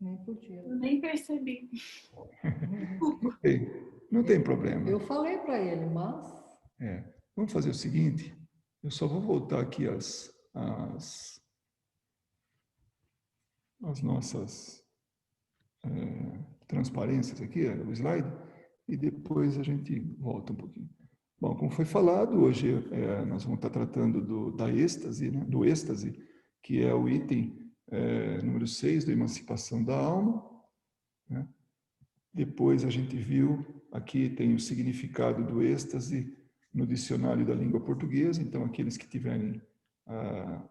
Nem podia. Eu nem percebi. Não tem problema. Eu falei para ele, mas... Vamos fazer o seguinte, eu só vou voltar aqui as nossas transparências aqui, o slide, e depois a gente volta um pouquinho. Bom, como foi falado, hoje nós vamos estar tratando da êxtase, né? Do êxtase, que é o item número 6 da emancipação da alma, né? Depois a gente viu, aqui tem o significado do êxtase no dicionário da língua portuguesa, então aqueles que tiverem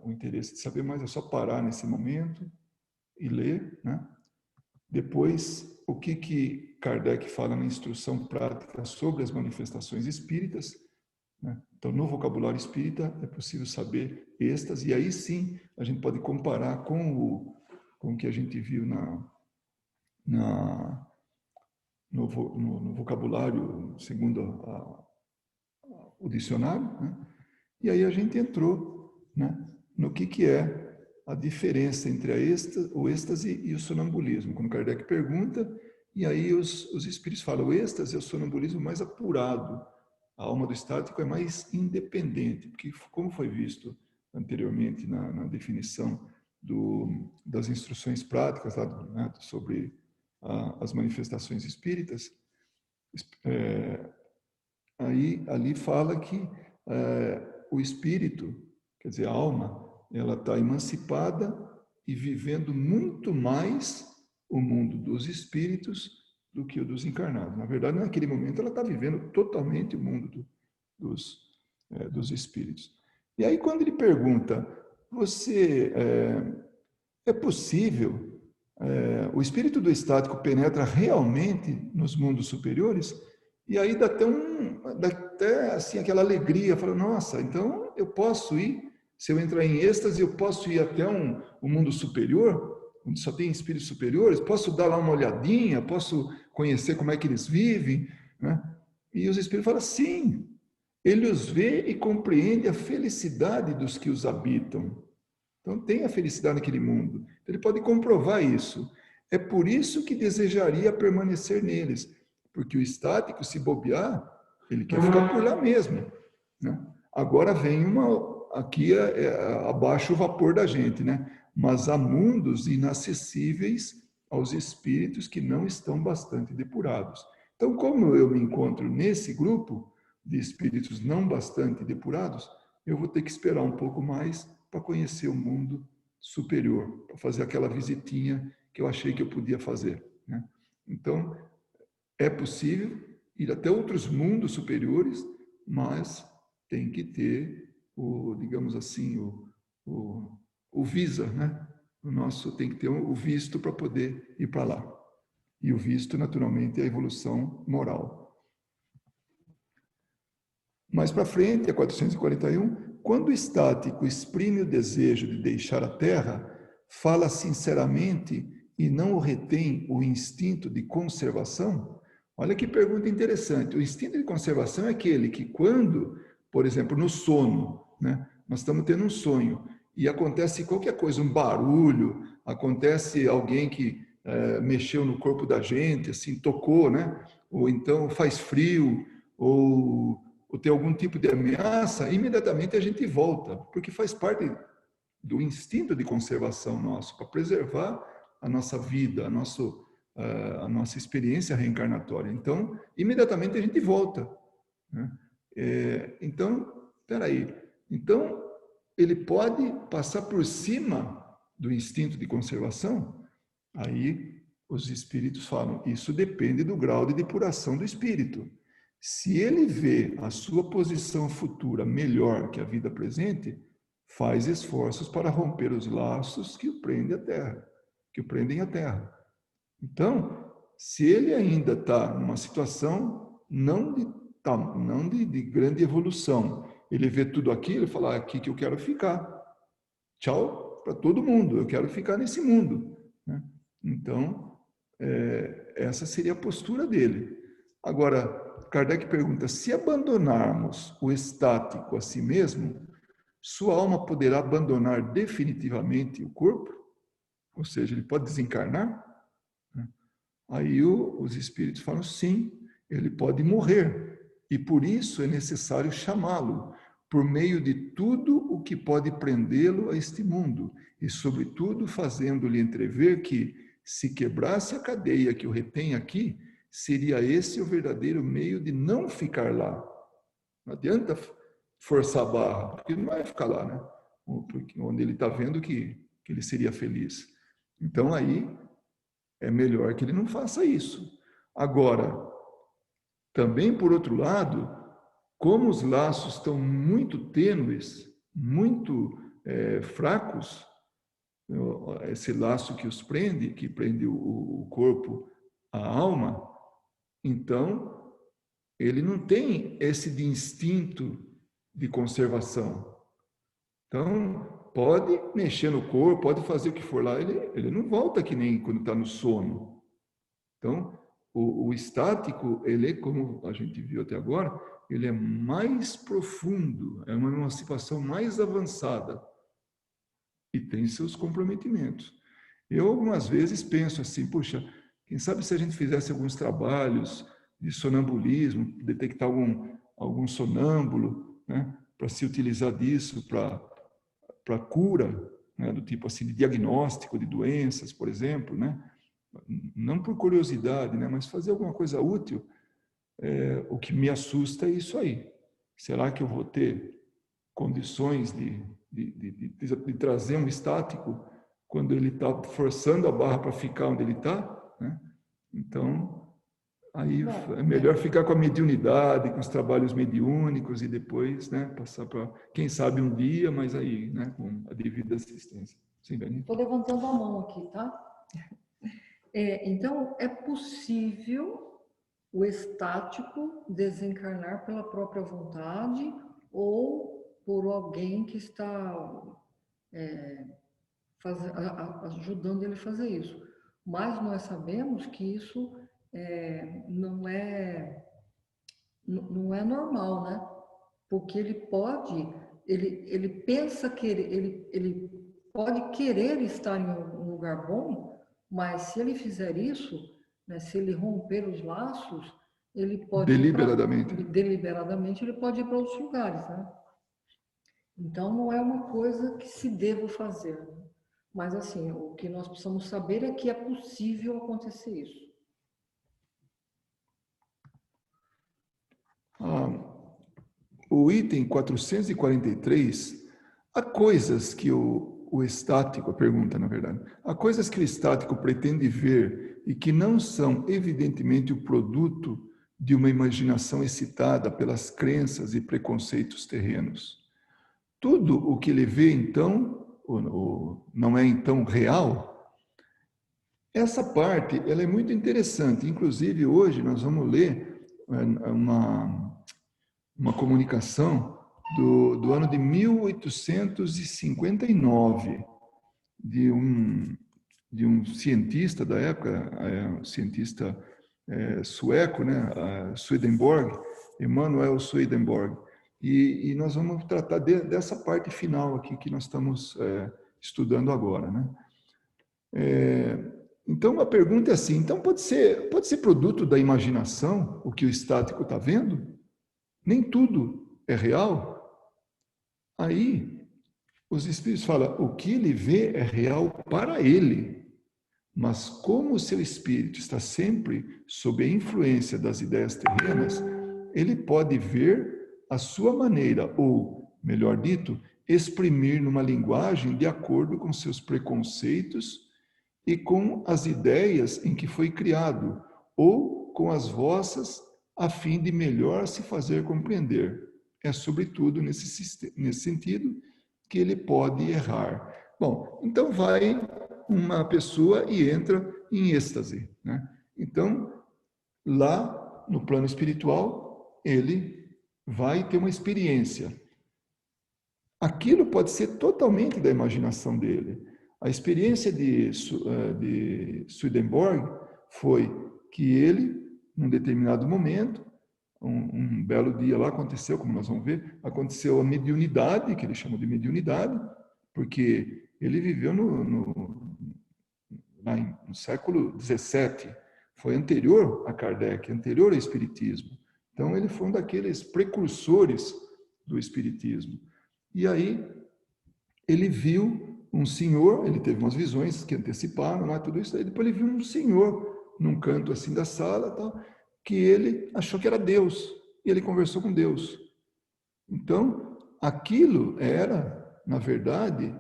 o interesse de saber mais, é só parar nesse momento e ler, né? Depois, o que Kardec fala na instrução prática sobre as manifestações espíritas, né? Então, no vocabulário espírita é possível saber êxtase, e aí sim a gente pode comparar com o que a gente viu no vocabulário, segundo o dicionário, né? E aí a gente entrou, né, no que é a diferença entre o êxtase e o sonambulismo. Quando Kardec pergunta, e aí os espíritos falam, o êxtase é o sonambulismo mais apurado, a alma do estático é mais independente, porque como foi visto anteriormente na definição das instruções práticas lá, né, sobre as manifestações espíritas, ali fala que o espírito, quer dizer, a alma, ela está emancipada e vivendo muito mais o mundo dos espíritos do que o dos encarnados. Na verdade, naquele momento, ela está vivendo totalmente o mundo dos espíritos. E aí, quando ele pergunta, é possível, o espírito do estático penetra realmente nos mundos superiores? E aí dá até assim, aquela alegria, fala, nossa, então eu posso ir, se eu entrar em êxtase, eu posso ir até um mundo superior, onde só tem espíritos superiores, posso dar lá uma olhadinha, posso conhecer como é que eles vivem, né? E os espíritos falam, sim, ele os vê e compreende a felicidade dos que os habitam. Então tem a felicidade naquele mundo. Ele pode comprovar isso. É por isso que desejaria permanecer neles, porque o estático, se bobear, ele quer ficar por lá mesmo, né? Agora vem aqui abaixa o vapor da gente, né? Mas há mundos inacessíveis aos espíritos que não estão bastante depurados. Então, como eu me encontro nesse grupo de espíritos não bastante depurados, eu vou ter que esperar um pouco mais para conhecer o mundo superior, para fazer aquela visitinha que eu achei que eu podia fazer, né? Então, é possível ir até outros mundos superiores, mas tem que ter digamos assim, o visa, né? O nosso tem que ter o visto para poder ir para lá. E o visto, naturalmente, é a evolução moral. Mais para frente, a 441, quando o estático exprime o desejo de deixar a Terra, fala sinceramente e não o retém o instinto de conservação? Olha que pergunta interessante. O instinto de conservação é aquele que quando, por exemplo, no sono, né, nós estamos tendo um sonho e acontece qualquer coisa, um barulho, acontece alguém que mexeu no corpo da gente, assim, tocou, né? Ou então faz frio, ou tem algum tipo de ameaça, imediatamente a gente volta, porque faz parte do instinto de conservação nosso, para preservar a nossa vida, a nossa experiência reencarnatória. Então, imediatamente a gente volta, né? Então, peraí. Então, ele pode passar por cima do instinto de conservação? Aí os espíritos falam, isso depende do grau de depuração do espírito. Se ele vê a sua posição futura melhor que a vida presente, faz esforços para romper os laços que o prendem à Terra, que o prendem à Terra. Então, se ele ainda está numa situação não de grande evolução, ele vê tudo aquilo e fala, aqui que eu quero ficar. Tchau para todo mundo, eu quero ficar nesse mundo, né? Então, essa seria a postura dele. Agora, Kardec pergunta, se abandonarmos o estático a si mesmo, sua alma poderá abandonar definitivamente o corpo? Ou seja, ele pode desencarnar? Aí os espíritos falam, sim, ele pode morrer, e por isso é necessário chamá-lo, por meio de tudo o que pode prendê-lo a este mundo, e sobretudo fazendo-lhe entrever que, se quebrasse a cadeia que o retém aqui, seria esse o verdadeiro meio de não ficar lá. Não adianta forçar a barra, porque ele não vai ficar lá, né? Onde ele está vendo que ele seria feliz. Então, aí, é melhor que ele não faça isso. Agora, também, por outro lado, como os laços estão muito tênues, muito fracos, esse laço que os prende, que prende o corpo à alma, então ele não tem esse de instinto de conservação. Então, pode mexer no corpo, pode fazer o que for lá, ele não volta que nem quando está no sono. Então, o estático, ele, como a gente viu até agora, ele é mais profundo, é uma emancipação mais avançada e tem seus comprometimentos. Eu, algumas vezes, penso assim, puxa, quem sabe se a gente fizesse alguns trabalhos de sonambulismo, detectar algum sonâmbulo, né, para se utilizar disso para cura, né, do tipo assim, de diagnóstico de doenças, por exemplo, né? Não por curiosidade, né, mas fazer alguma coisa útil. O que me assusta é isso aí. Será que eu vou ter condições de trazer um estático quando ele está forçando a barra para ficar onde ele está, né? Então, aí é melhor ficar com a mediunidade, com os trabalhos mediúnicos e depois, né, passar para, quem sabe um dia, mas aí, né, com a devida assistência. Sim, Benito? Estou levantando a mão aqui, tá? Então, é possível o estático desencarnar pela própria vontade ou por alguém que está ajudando ele a fazer isso. Mas nós sabemos que isso não é normal, né? Porque ele pensa que ele pode querer estar em um lugar bom, mas se ele fizer isso, né, se ele romper os laços, ele pode deliberadamente ele pode ir para outros lugares, né? Então não é uma coisa que se deva fazer, né? Mas assim, o que nós precisamos saber é que é possível acontecer isso. O item 443, há coisas que o estático, a pergunta na verdade, há coisas que o estático pretende ver e que não são evidentemente o produto de uma imaginação excitada pelas crenças e preconceitos terrenos. Tudo o que ele vê então, não é então real. Essa parte ela é muito interessante. Inclusive hoje nós vamos ler uma comunicação do ano de 1859 de um cientista da época, um cientista sueco, né, Swedenborg, Emanuel Swedenborg. E nós vamos tratar dessa parte final aqui que nós estamos estudando agora, né? Então a pergunta é assim: então pode ser produto da imaginação o que o estático está vendo? Nem tudo é real? Aí os espíritos falam: o que ele vê é real para ele. Mas como o seu espírito está sempre sob a influência das ideias terrenas, ele pode ver a sua maneira, ou, melhor dito, exprimir numa linguagem de acordo com seus preconceitos e com as ideias em que foi criado, ou com as vossas, a fim de melhor se fazer compreender. É sobretudo nesse sentido que ele pode errar. Bom, então vai uma pessoa e entra em êxtase, né? Então, lá no plano espiritual, ele vai ter uma experiência. Aquilo pode ser totalmente da imaginação dele. A experiência de Swedenborg foi que ele, num determinado momento, um belo dia lá aconteceu, como nós vamos ver, aconteceu a mediunidade, que ele chamou de mediunidade, porque ele viveu no século XVII, foi anterior a Kardec, anterior ao Espiritismo. Então, ele foi um daqueles precursores do Espiritismo. E aí, ele viu um senhor, ele teve umas visões que anteciparam lá, tudo isso, aí depois ele viu um senhor num canto assim da sala, tal, que ele achou que era Deus, e ele conversou com Deus. Então, aquilo era, na verdade,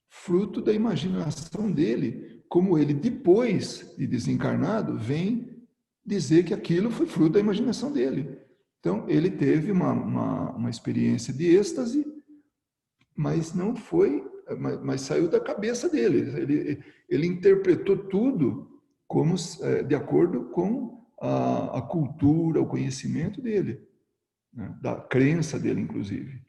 fruto da imaginação dele, como ele, depois de desencarnado, vem dizer que aquilo foi fruto da imaginação dele. Então, ele teve uma experiência de êxtase, mas não foi, mas saiu da cabeça dele. Ele interpretou tudo como de acordo com a cultura, o conhecimento dele, né? Da crença dele, inclusive.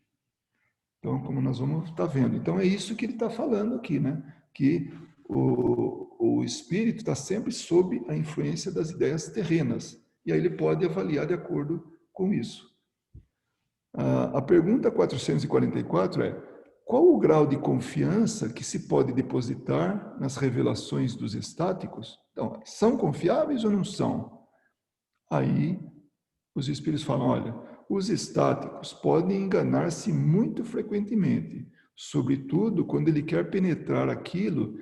Então, como nós vamos estar vendo. Então, é isso que ele está falando aqui, né? Que o espírito está sempre sob a influência das ideias terrenas. E aí ele pode avaliar de acordo com isso. A pergunta 444 é: qual o grau de confiança que se pode depositar nas revelações dos estáticos? Então, são confiáveis ou não são? Aí, os espíritos falam, olha, os estáticos podem enganar-se muito frequentemente, sobretudo quando ele quer penetrar aquilo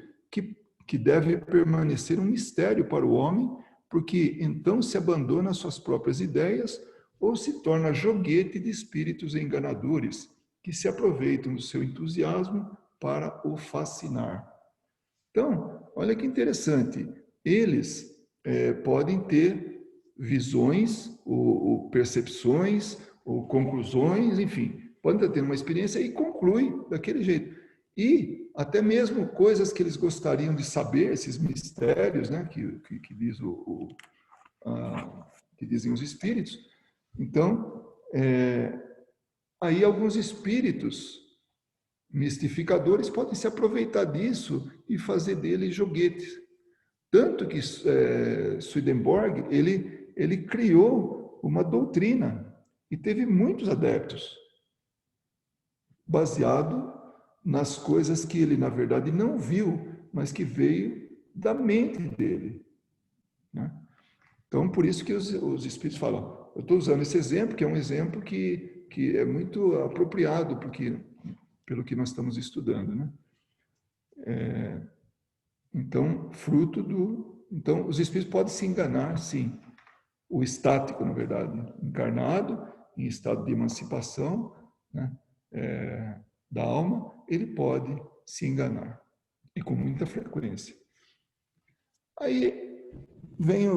que deve permanecer um mistério para o homem, porque então se abandona às suas próprias ideias ou se torna joguete de espíritos enganadores, que se aproveitam do seu entusiasmo para o fascinar. Então, olha que interessante, eles podem ter visões, ou percepções, ou conclusões, enfim, podem estar tendo uma experiência e conclui daquele jeito. E até mesmo coisas que eles gostariam de saber, esses mistérios, né, que diz que dizem os espíritos. Então, aí alguns espíritos mistificadores podem se aproveitar disso e fazer dele joguetes. Tanto que Swedenborg, ele criou uma doutrina e teve muitos adeptos, baseado nas coisas que ele, na verdade, não viu, mas que veio da mente dele, né? Então, por isso que os espíritos falam, eu estou usando esse exemplo, que é um exemplo que é muito apropriado pelo que nós estamos estudando, né? Então, então, os espíritos podem se enganar, sim. O estático, na verdade, encarnado, em estado de emancipação, né, da alma, ele pode se enganar, e com muita frequência. Aí vem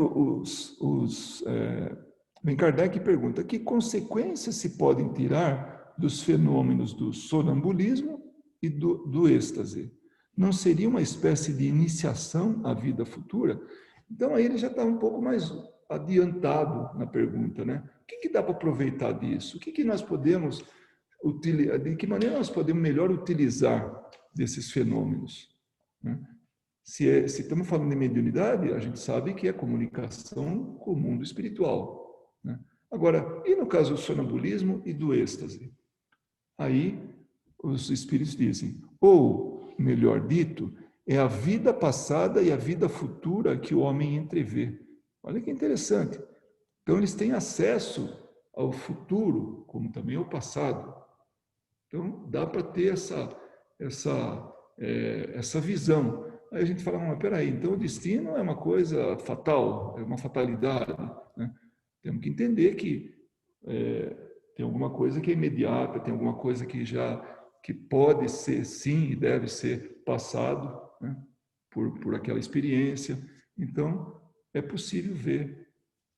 Kardec e pergunta: que consequências se podem tirar dos fenômenos do sonambulismo e do êxtase? Não seria uma espécie de iniciação à vida futura? Então, aí ele já está um pouco mais adiantado na pergunta, né? O que dá para aproveitar disso? O que nós podemos utilizar? De que maneira nós podemos melhor utilizar desses fenômenos, né? Se estamos falando de mediunidade, a gente sabe que é comunicação com o mundo espiritual, né? Agora, e no caso do sonambulismo e do êxtase? Aí os espíritos dizem, ou, melhor dito, é a vida passada e a vida futura que o homem entrevê. Olha que interessante. Então, eles têm acesso ao futuro, como também ao passado. Então, dá para ter essa visão. Aí a gente fala, mas peraí, então o destino é uma coisa fatal, é uma fatalidade, né? Temos que entender que tem alguma coisa que é imediata, tem alguma coisa que pode ser, sim, e deve ser passado, né, por aquela experiência. Então, é possível ver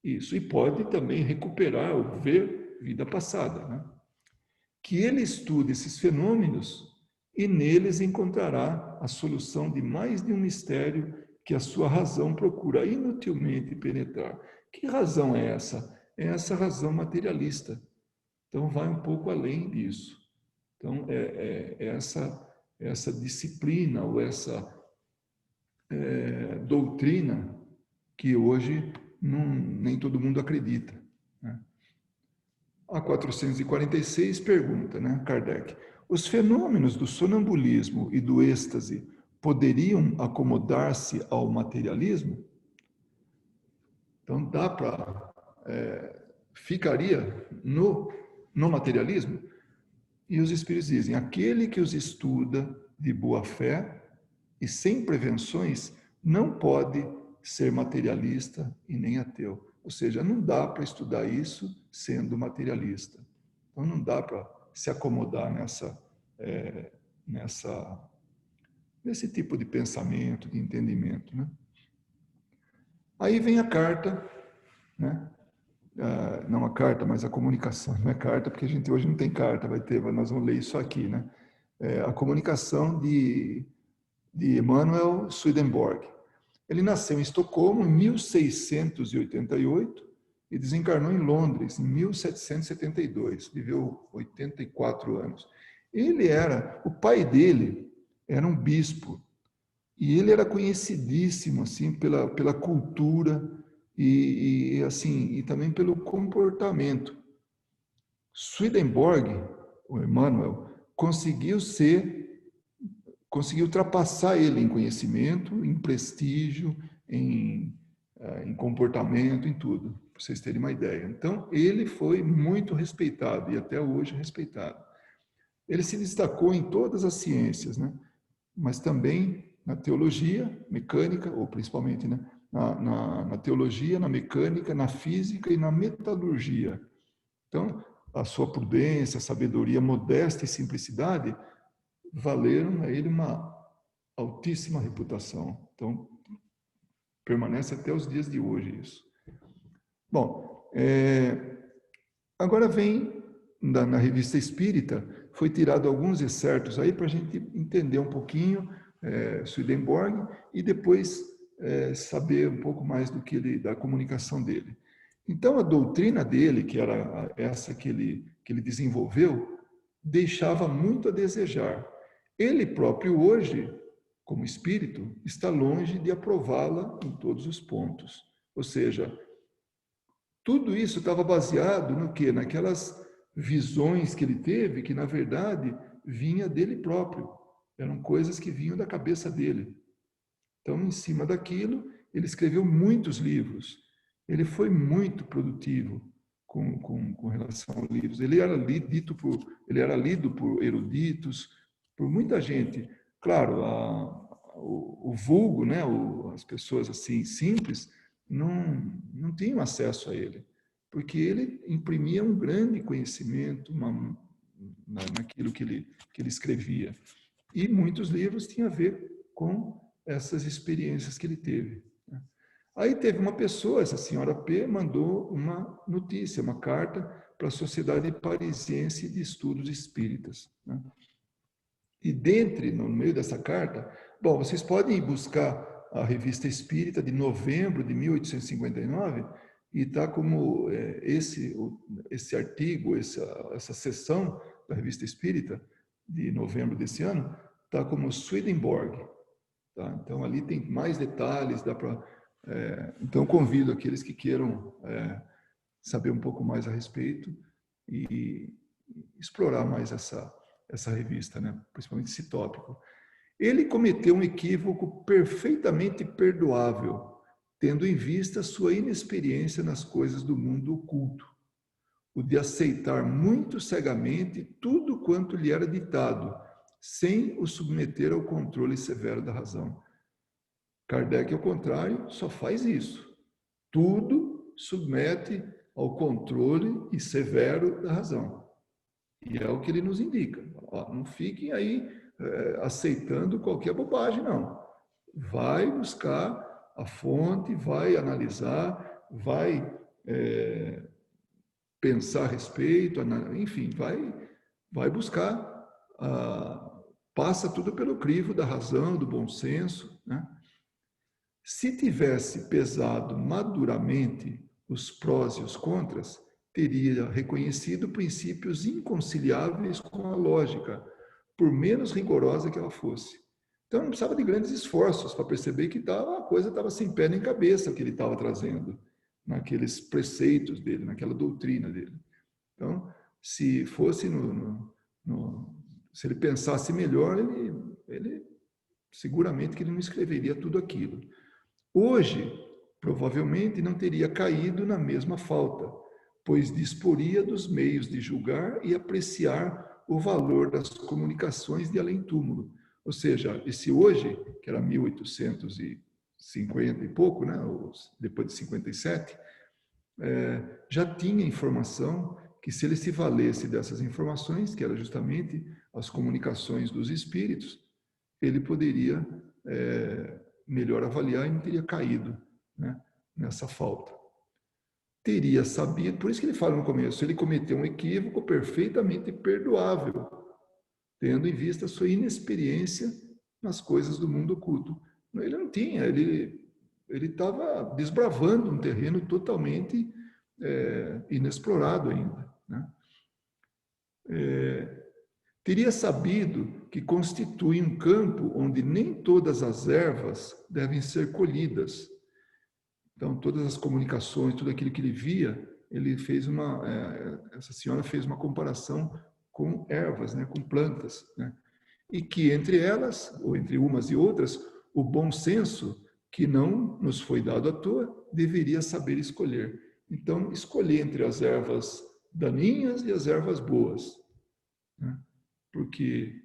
isso. E pode também recuperar ou ver vida passada, né? Que ele estude esses fenômenos e neles encontrará a solução de mais de um mistério que a sua razão procura inutilmente penetrar. Que razão é essa? É essa razão materialista. Então, vai um pouco além disso. Então, essa disciplina ou essa doutrina que hoje nem todo mundo acredita, né? A 446 pergunta, né, Kardec, os fenômenos do sonambulismo e do êxtase poderiam acomodar-se ao materialismo? Então, dá para... ficaria no materialismo? E os espíritos dizem, aquele que os estuda de boa fé e sem prevenções não pode ser materialista e nem ateu. Ou seja, não dá para estudar isso sendo materialista. Então, não dá para se acomodar nesse tipo de pensamento, de entendimento, né? Aí vem a carta, né? Não a carta, mas a comunicação. Não é carta, porque a gente hoje não tem carta, nós vamos ler isso aqui, né? A comunicação de Emanuel Swedenborg. Ele nasceu em Estocolmo em 1688 e desencarnou em Londres em 1772. Viveu 84 anos. O pai dele era um bispo e ele era conhecidíssimo assim pela cultura e também pelo comportamento. Swedenborg, o Emmanuel, conseguiu ultrapassar ele em conhecimento, em prestígio, em comportamento, em tudo, para vocês terem uma ideia. Então, ele foi muito respeitado e até hoje respeitado. Ele se destacou em todas as ciências, né? Mas também na teologia, mecânica, ou principalmente, né? na teologia, na mecânica, na física e na metalurgia. Então, a sua prudência, sabedoria, modéstia e simplicidade valeram a ele uma altíssima reputação. Então, permanece até os dias de hoje isso. Bom, agora vem, na Revista Espírita, foi tirado alguns excertos aí para a gente entender um pouquinho Swedenborg e depois saber um pouco mais da comunicação dele. Então, a doutrina dele, que era essa que ele desenvolveu, deixava muito a desejar. Ele próprio hoje, como espírito, está longe de aprová-la em todos os pontos. Ou seja, tudo isso estava baseado no quê? Naquelas visões que ele teve, que na verdade vinha dele próprio. Eram coisas que vinham da cabeça dele. Então, em cima daquilo, ele escreveu muitos livros. Ele foi muito produtivo com relação aos livros. Ele era lido por eruditos, por muita gente. Claro, o vulgo, né, as pessoas assim simples, não tinham acesso a ele, porque ele imprimia um grande conhecimento naquilo que ele escrevia. E muitos livros tinham a ver com essas experiências que ele teve. Aí teve uma pessoa, essa senhora P, mandou uma notícia, uma carta para a Sociedade Parisiense de Estudos Espíritas. Né? E no meio dessa carta, bom, vocês podem ir buscar a Revista Espírita de novembro de 1859 e está como esse artigo, essa sessão da Revista Espírita de novembro desse ano, está como Swedenborg. Tá? Então, ali tem mais detalhes, dá para... então, convido aqueles que queiram saber um pouco mais a respeito e explorar mais essa revista, né? Principalmente esse tópico. Ele cometeu um equívoco perfeitamente perdoável, tendo em vista sua inexperiência nas coisas do mundo oculto, o de aceitar muito cegamente tudo quanto lhe era ditado, sem o submeter ao controle severo da razão. Kardec, ao contrário, só faz isso. Tudo submete ao controle severo da razão. E é o que ele nos indica. Não fiquem aí aceitando qualquer bobagem, não. Vai buscar a fonte, vai analisar, vai pensar a respeito, enfim, vai buscar, passa tudo pelo crivo da razão, do bom senso, né? Se tivesse pesado maduramente os prós e os contras, teria reconhecido princípios inconciliáveis com a lógica, por menos rigorosa que ela fosse. Então, não precisava de grandes esforços para perceber que a coisa estava sem pé nem cabeça que ele estava trazendo, naqueles preceitos dele, naquela doutrina dele. Então, se fosse se ele pensasse melhor, ele seguramente que ele não escreveria tudo aquilo. Hoje, provavelmente não teria caído na mesma falta, pois disporia dos meios de julgar e apreciar o valor das comunicações de além-túmulo. Ou seja, esse hoje, que era 1850 e pouco, né, depois de 57, já tinha informação que, se ele se valesse dessas informações, que era justamente as comunicações dos espíritos, ele poderia melhor avaliar e não teria caído, né, nessa falta. Teria sabido, por isso que ele fala no começo, ele cometeu um equívoco perfeitamente perdoável, tendo em vista a sua inexperiência nas coisas do mundo oculto. Ele não tinha, ele estava desbravando um terreno totalmente inexplorado ainda, né? Teria sabido que constitui um campo onde nem todas as ervas devem ser colhidas. Então, todas as comunicações, tudo aquilo que ele via, ele fez essa senhora fez uma comparação com ervas, né, com plantas, né? E que entre elas, ou entre umas e outras, o bom senso, que não nos foi dado à toa, deveria saber escolher. Então, escolher entre as ervas daninhas e as ervas boas, né? Porque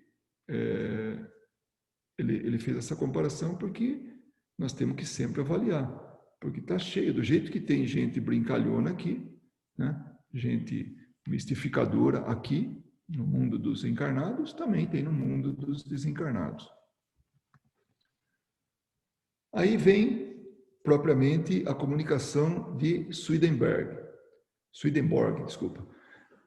ele fez essa comparação porque nós temos que sempre avaliar, porque está cheio, do jeito que tem gente brincalhona aqui, né? Gente mistificadora aqui, no mundo dos encarnados, também tem no mundo dos desencarnados. Aí vem, propriamente, a comunicação de Swedenborg, desculpa.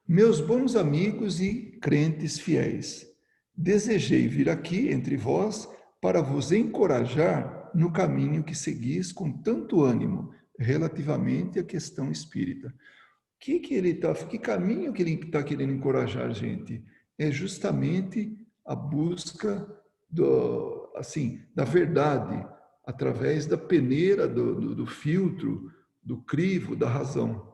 Meus bons amigos e crentes fiéis, desejei vir aqui entre vós para vos encorajar no caminho que seguis com tanto ânimo relativamente à questão espírita. Que caminho que ele está querendo encorajar a gente? É justamente a busca da verdade, através da peneira, do filtro, do crivo, da razão.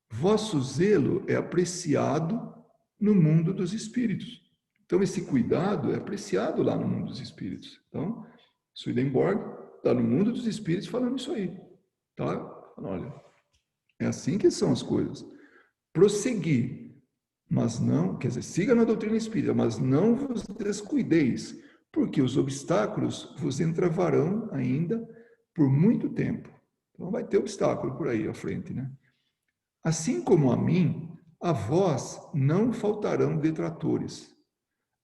Vosso zelo é apreciado no mundo dos espíritos. Então, esse cuidado é apreciado lá no mundo dos espíritos. Então, Swedenborg está no mundo dos espíritos falando isso aí. Tá? Olha, é assim que são as coisas. Prosseguir, mas não, quer dizer, siga na doutrina espírita, mas não vos descuideis, porque os obstáculos vos entravarão ainda por muito tempo. Então, vai ter obstáculo por aí à frente, né? Assim como a mim, a vós não faltarão detratores.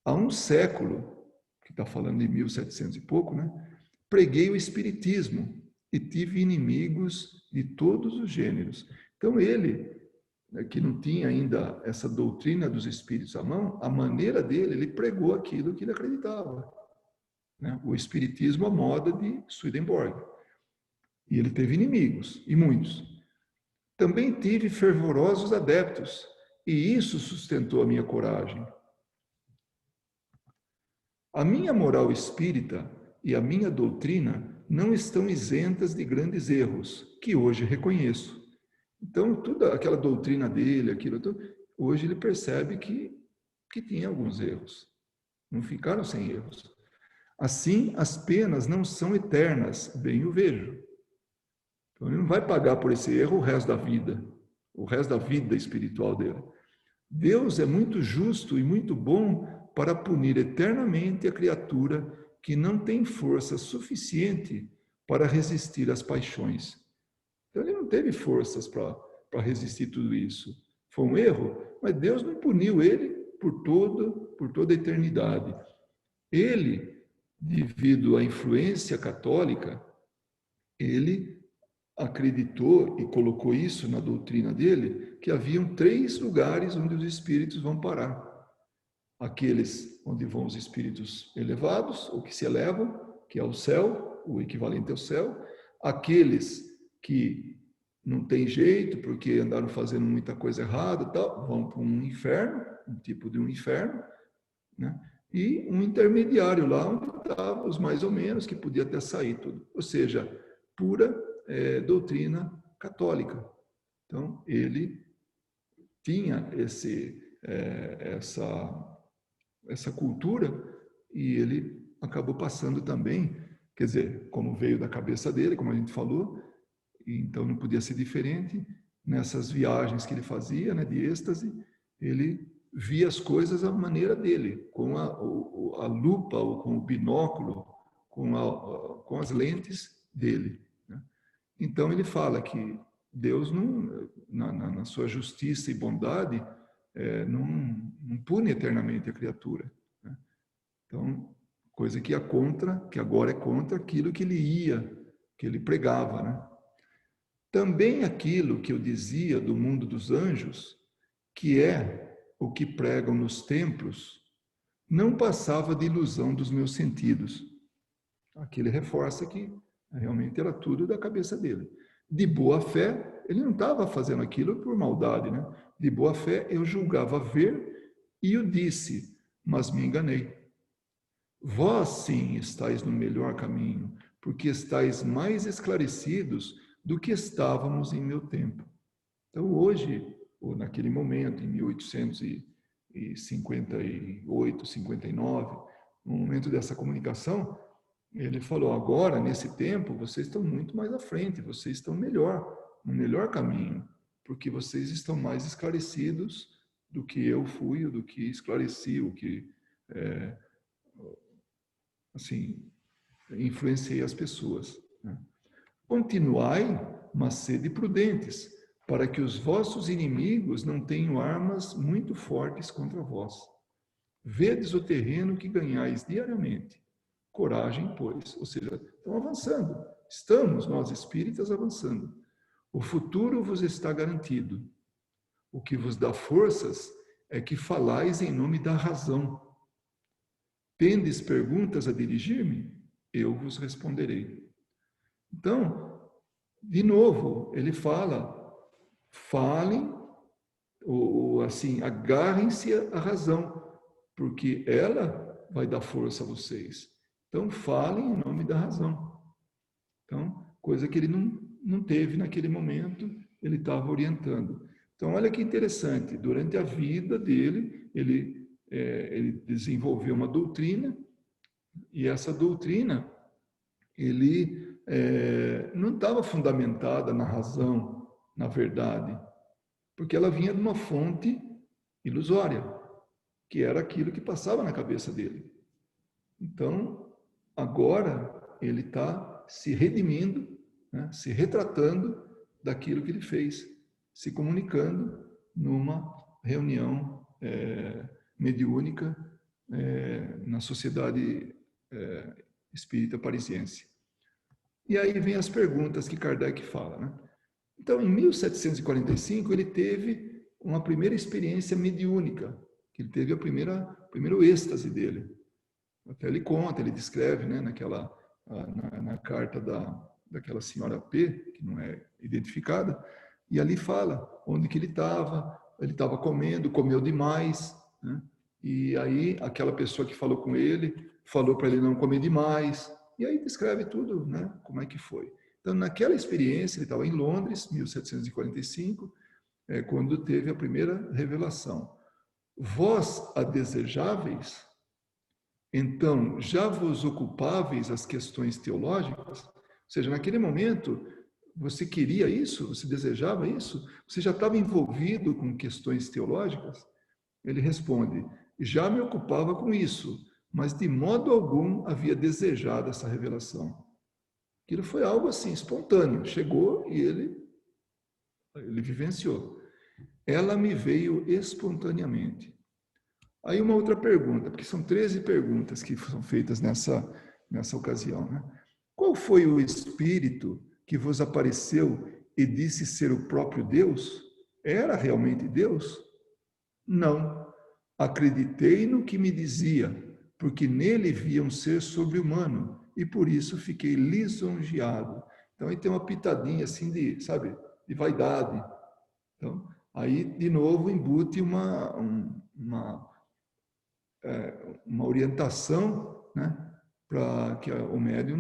Há um século, que está falando de 1700 e pouco, né? Preguei o espiritismo e tive inimigos de todos os gêneros. Então ele, que não tinha ainda essa doutrina dos espíritos à mão, a maneira dele, ele pregou aquilo que ele acreditava, né? O espiritismo à moda de Swedenborg. E ele teve inimigos, e muitos. Também tive fervorosos adeptos, e isso sustentou a minha coragem. A minha moral espírita e a minha doutrina não estão isentas de grandes erros, que hoje reconheço. Então, toda aquela doutrina dele, hoje ele percebe que tinha alguns erros. Não ficaram sem erros. Assim, as penas não são eternas, bem o vejo. Então, ele não vai pagar por esse erro o resto da vida espiritual dele. Deus é muito justo e muito bom para punir eternamente a criatura que não tem força suficiente para resistir às paixões. Então, ele não teve forças para resistir tudo isso. Foi um erro, mas Deus não puniu ele por toda a eternidade. Ele, devido à influência católica, ele acreditou e colocou isso na doutrina dele, que haviam 3 lugares onde os espíritos vão parar. Aqueles onde vão os espíritos elevados, ou que se elevam, que é o céu, o equivalente ao céu. Aqueles que não tem jeito, porque andaram fazendo muita coisa errada, tal, vão para um inferno, um tipo de um inferno, né? E um intermediário lá, onde estavam os mais ou menos, que podia até sair tudo. Ou seja, pura doutrina católica. Então, ele tinha essa cultura e ele acabou passando também Quer dizer, como veio da cabeça dele, como a gente falou, então não podia ser diferente. Nessas viagens que ele fazia, né, de êxtase, ele via as coisas à maneira dele, com a lupa, ou com o binóculo, com as lentes dele, né? Então ele fala que Deus, não, na sua justiça e bondade, não pune eternamente a criatura, né? Então, coisa que que agora é contra aquilo que que ele pregava, né? Também aquilo que eu dizia do mundo dos anjos, que é o que pregam nos templos, não passava de ilusão dos meus sentidos. Aqui ele reforça que realmente era tudo da cabeça dele. De boa fé, ele não estava fazendo aquilo por maldade, né? De boa fé, eu julgava ver e o disse, mas me enganei. Vós, sim, estáis no melhor caminho, porque estáis mais esclarecidos do que estávamos em meu tempo. Então, hoje, ou naquele momento, em 1858, 59, no momento dessa comunicação, ele falou: agora, nesse tempo, vocês estão muito mais à frente, vocês estão melhor, no melhor caminho, porque vocês estão mais esclarecidos do que eu fui, ou do que esclareci, o que, assim, influenciei as pessoas, né? Continuai, mas sede prudentes, para que os vossos inimigos não tenham armas muito fortes contra vós. Vedes o terreno que ganhais diariamente. Coragem, pois. Ou seja, estão avançando. Estamos, nós espíritas, avançando. O futuro vos está garantido. O que vos dá forças é que falais em nome da razão. Tendes perguntas a dirigir-me? Eu vos responderei. Então, de novo, ele fala, falem, ou assim, agarrem-se à razão, porque ela vai dar força a vocês. Então, falem em nome da razão. Então, coisa que ele não teve naquele momento, ele estava orientando. Então, olha que interessante, durante a vida dele, ele desenvolveu uma doutrina, e essa doutrina, ele não estava fundamentada na razão, na verdade, porque ela vinha de uma fonte ilusória, que era aquilo que passava na cabeça dele. Então, agora ele está se redimindo, né, se retratando daquilo que ele fez, se comunicando numa reunião mediúnica na Sociedade Espírita Parisiense. E aí vem as perguntas que Kardec fala, né? Então, em 1745, ele teve uma primeira experiência mediúnica, que ele teve primeiro êxtase dele. Até ele conta, ele descreve, né, na carta daquela senhora P, que não é identificada, e ali fala onde que ele estava comendo, comeu demais, né? E aí aquela pessoa que falou com ele, falou para ele não comer demais, e aí descreve tudo, né, como é que foi. Então, naquela experiência, ele estava em Londres, 1745, quando teve a primeira revelação. Vós a desejáveis? Então, já vos ocupáveis as questões teológicas? Ou seja, naquele momento, você queria isso? Você desejava isso? Você já estava envolvido com questões teológicas? Ele responde, já me ocupava com isso, mas de modo algum havia desejado essa revelação. Aquilo foi algo assim, espontâneo. Chegou e ele vivenciou. Ela me veio espontaneamente. Aí uma outra pergunta, porque são 13 perguntas que são feitas nessa ocasião, né? Qual foi o Espírito que vos apareceu e disse ser o próprio Deus? Era realmente Deus? Não. Acreditei no que me dizia, porque nele via um ser sobre-humano, e por isso fiquei lisonjeado. Então, aí tem uma pitadinha assim sabe, de vaidade. Então, aí, de novo, embute uma orientação, né, para que o médium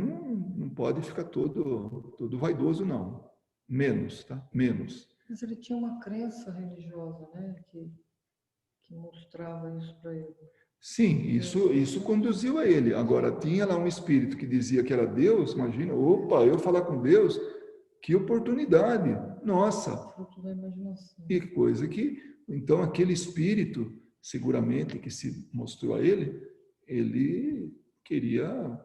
não pode ficar todo vaidoso, não. Menos, tá? Menos. Mas ele tinha uma crença religiosa, né, que mostrava isso para ele. Sim, isso conduziu a ele. Agora, tinha lá um espírito que dizia que era Deus, imagina, opa, eu falar com Deus, que oportunidade, nossa, Fruto da imaginação. que coisa que... Então, aquele espírito, seguramente, que se mostrou a ele queria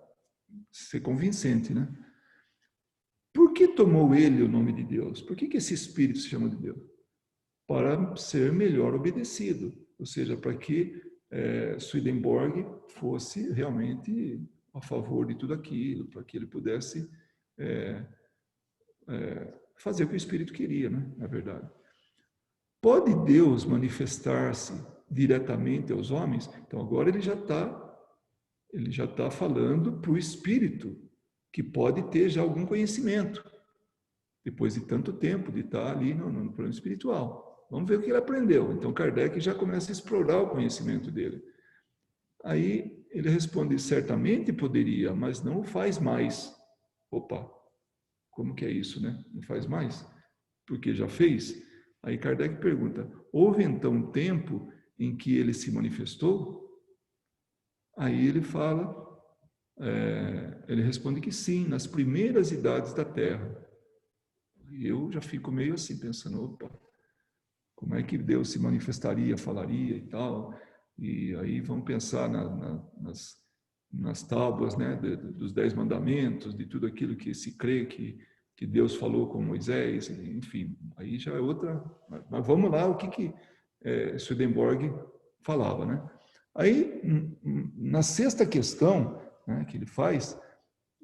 ser convincente, né? Por que tomou ele o nome de Deus? Por que esse espírito se chama de Deus? Para ser melhor obedecido, ou seja, para que Swedenborg fosse realmente a favor de tudo aquilo, para que ele pudesse fazer o que o Espírito queria, né? Na verdade. Pode Deus manifestar-se diretamente aos homens? Então agora ele já está falando para o Espírito, que pode ter já algum conhecimento, depois de tanto tempo de estar ali no plano espiritual. Vamos ver o que ele aprendeu. Então Kardec já começa a explorar o conhecimento dele. Aí ele responde, certamente poderia, mas não o faz mais. Opa, como que é isso, né? Não faz mais? Porque já fez? Aí Kardec pergunta, houve então um tempo em que ele se manifestou? Aí ele fala, ele responde que sim, nas primeiras idades da Terra. E eu já fico meio assim, pensando, opa, como é que Deus se manifestaria, falaria e tal? E aí vamos pensar nas tábuas, né, dos 10 mandamentos, de tudo aquilo que se crê que Deus falou com Moisés, enfim, aí já é outra... Mas vamos lá, o que Swedenborg falava, né? Aí, na sexta questão, né, que ele faz,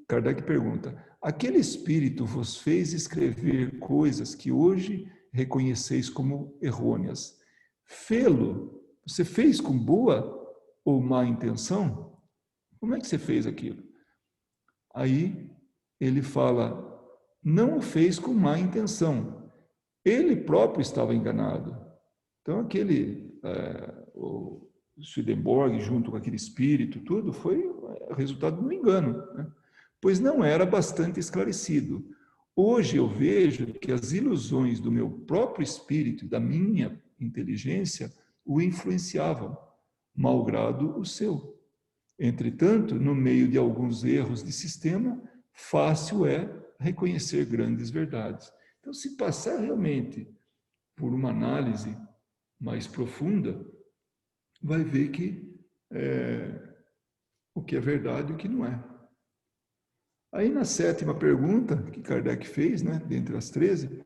Kardec pergunta, aquele espírito vos fez escrever coisas que hoje reconheceis como errôneas. Fê-lo, você fez com boa ou má intenção? Como é que você fez aquilo? Aí ele fala, não o fez com má intenção. Ele próprio estava enganado. Então o Swedenborg, junto com aquele espírito, tudo, foi resultado de um engano, né? Pois não era bastante esclarecido. Hoje eu vejo que as ilusões do meu próprio espírito e da minha inteligência o influenciavam, malgrado o seu. Entretanto, no meio de alguns erros de sistema, fácil é reconhecer grandes verdades. Então, se passar realmente por uma análise mais profunda, vai ver que o que é verdade e o que não é. Aí, na sétima pergunta que Kardec fez, né, dentre as 13,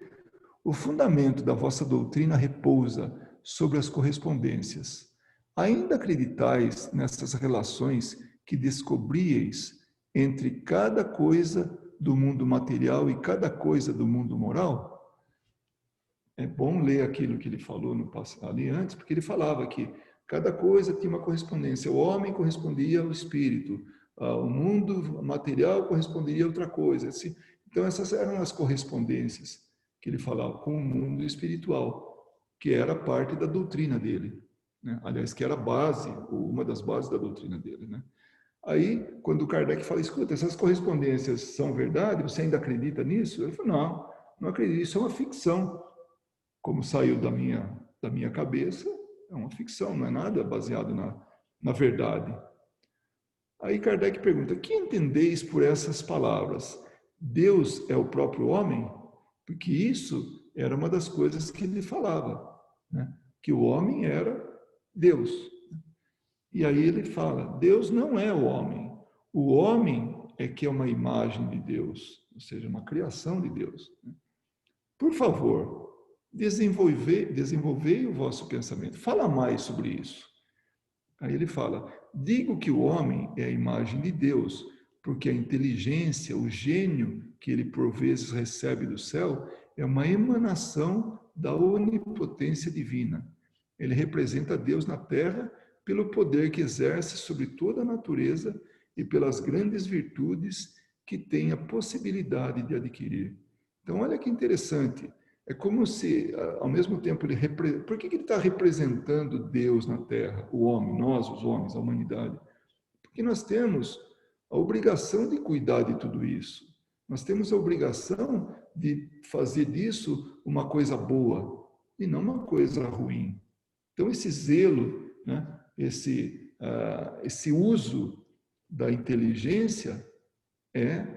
o fundamento da vossa doutrina repousa sobre as correspondências. Ainda acreditais nessas relações que descobrieis entre cada coisa do mundo material e cada coisa do mundo moral? É bom ler aquilo que ele falou ali antes, porque ele falava que cada coisa tinha uma correspondência. O homem correspondia ao espírito, o mundo material corresponderia a outra coisa. Assim. Então, essas eram as correspondências que ele falava com o mundo espiritual, que era parte da doutrina dele. Né? Aliás, que era a base, uma das bases da doutrina dele. Né? Aí, quando Kardec fala, escuta, essas correspondências são verdade? Você ainda acredita nisso? Ele falou, não acredito, isso é uma ficção. Como saiu da minha cabeça, é uma ficção, não é nada baseado na verdade. Aí Kardec pergunta, que entendeis por essas palavras? Deus é o próprio homem? Porque isso era uma das coisas que ele falava, né? Que o homem era Deus. E aí ele fala, Deus não é o homem é que é uma imagem de Deus, ou seja, uma criação de Deus. Por favor, desenvolvei o vosso pensamento. Fala mais sobre isso. Aí ele fala, digo que o homem é a imagem de Deus, porque a inteligência, o gênio que ele por vezes recebe do céu, é uma emanação da onipotência divina. Ele representa Deus na terra pelo poder que exerce sobre toda a natureza e pelas grandes virtudes que tem a possibilidade de adquirir. Então, olha que interessante. É como se, ao mesmo tempo, por que ele está representando Deus na Terra, o homem, nós, os homens, a humanidade? Porque nós temos a obrigação de cuidar de tudo isso. Nós temos a obrigação de fazer disso uma coisa boa e não uma coisa ruim. Então, esse zelo, né, esse uso da inteligência,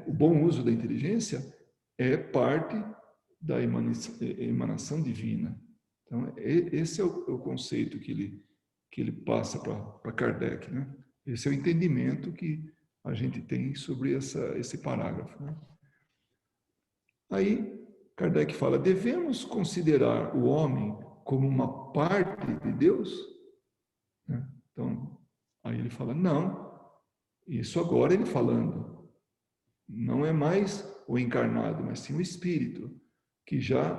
o bom uso da inteligência, é parte da emanação divina. Então, esse é o conceito que ele passa para Kardec, né? Esse é o entendimento que a gente tem sobre esse parágrafo, né? Aí, Kardec fala, devemos considerar o homem como uma parte de Deus? Né? Então, aí ele fala, não. Isso agora ele falando. Não é mais o encarnado, mas sim o espírito, que já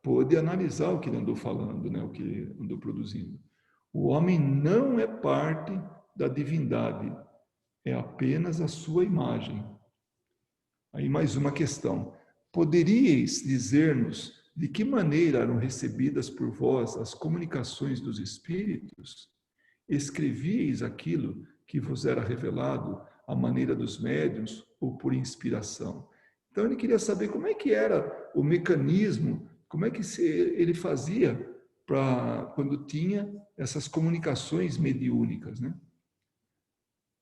pôde analisar o que ele andou falando, né? O que ele andou produzindo. O homem não é parte da divindade, é apenas a sua imagem. Aí mais uma questão. Poderíeis dizer-nos de que maneira eram recebidas por vós as comunicações dos espíritos? Escrevíeis aquilo que vos era revelado à maneira dos médiuns ou por inspiração? Então ele queria saber como é que era o mecanismo, como é que ele fazia quando tinha essas comunicações mediúnicas, né?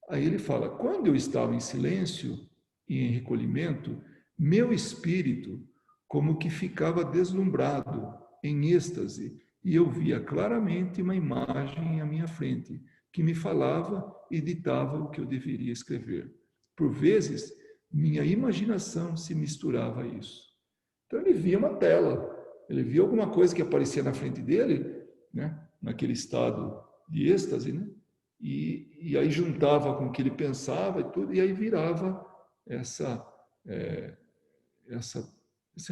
Aí ele fala, quando eu estava em silêncio e em recolhimento, meu espírito como que ficava deslumbrado, em êxtase, e eu via claramente uma imagem à minha frente, que me falava e ditava o que eu deveria escrever. Por vezes, minha imaginação se misturava a isso. Então ele via uma tela, ele via alguma coisa que aparecia na frente dele, né, naquele estado de êxtase, né? E aí juntava com o que ele pensava e tudo, e aí virava esse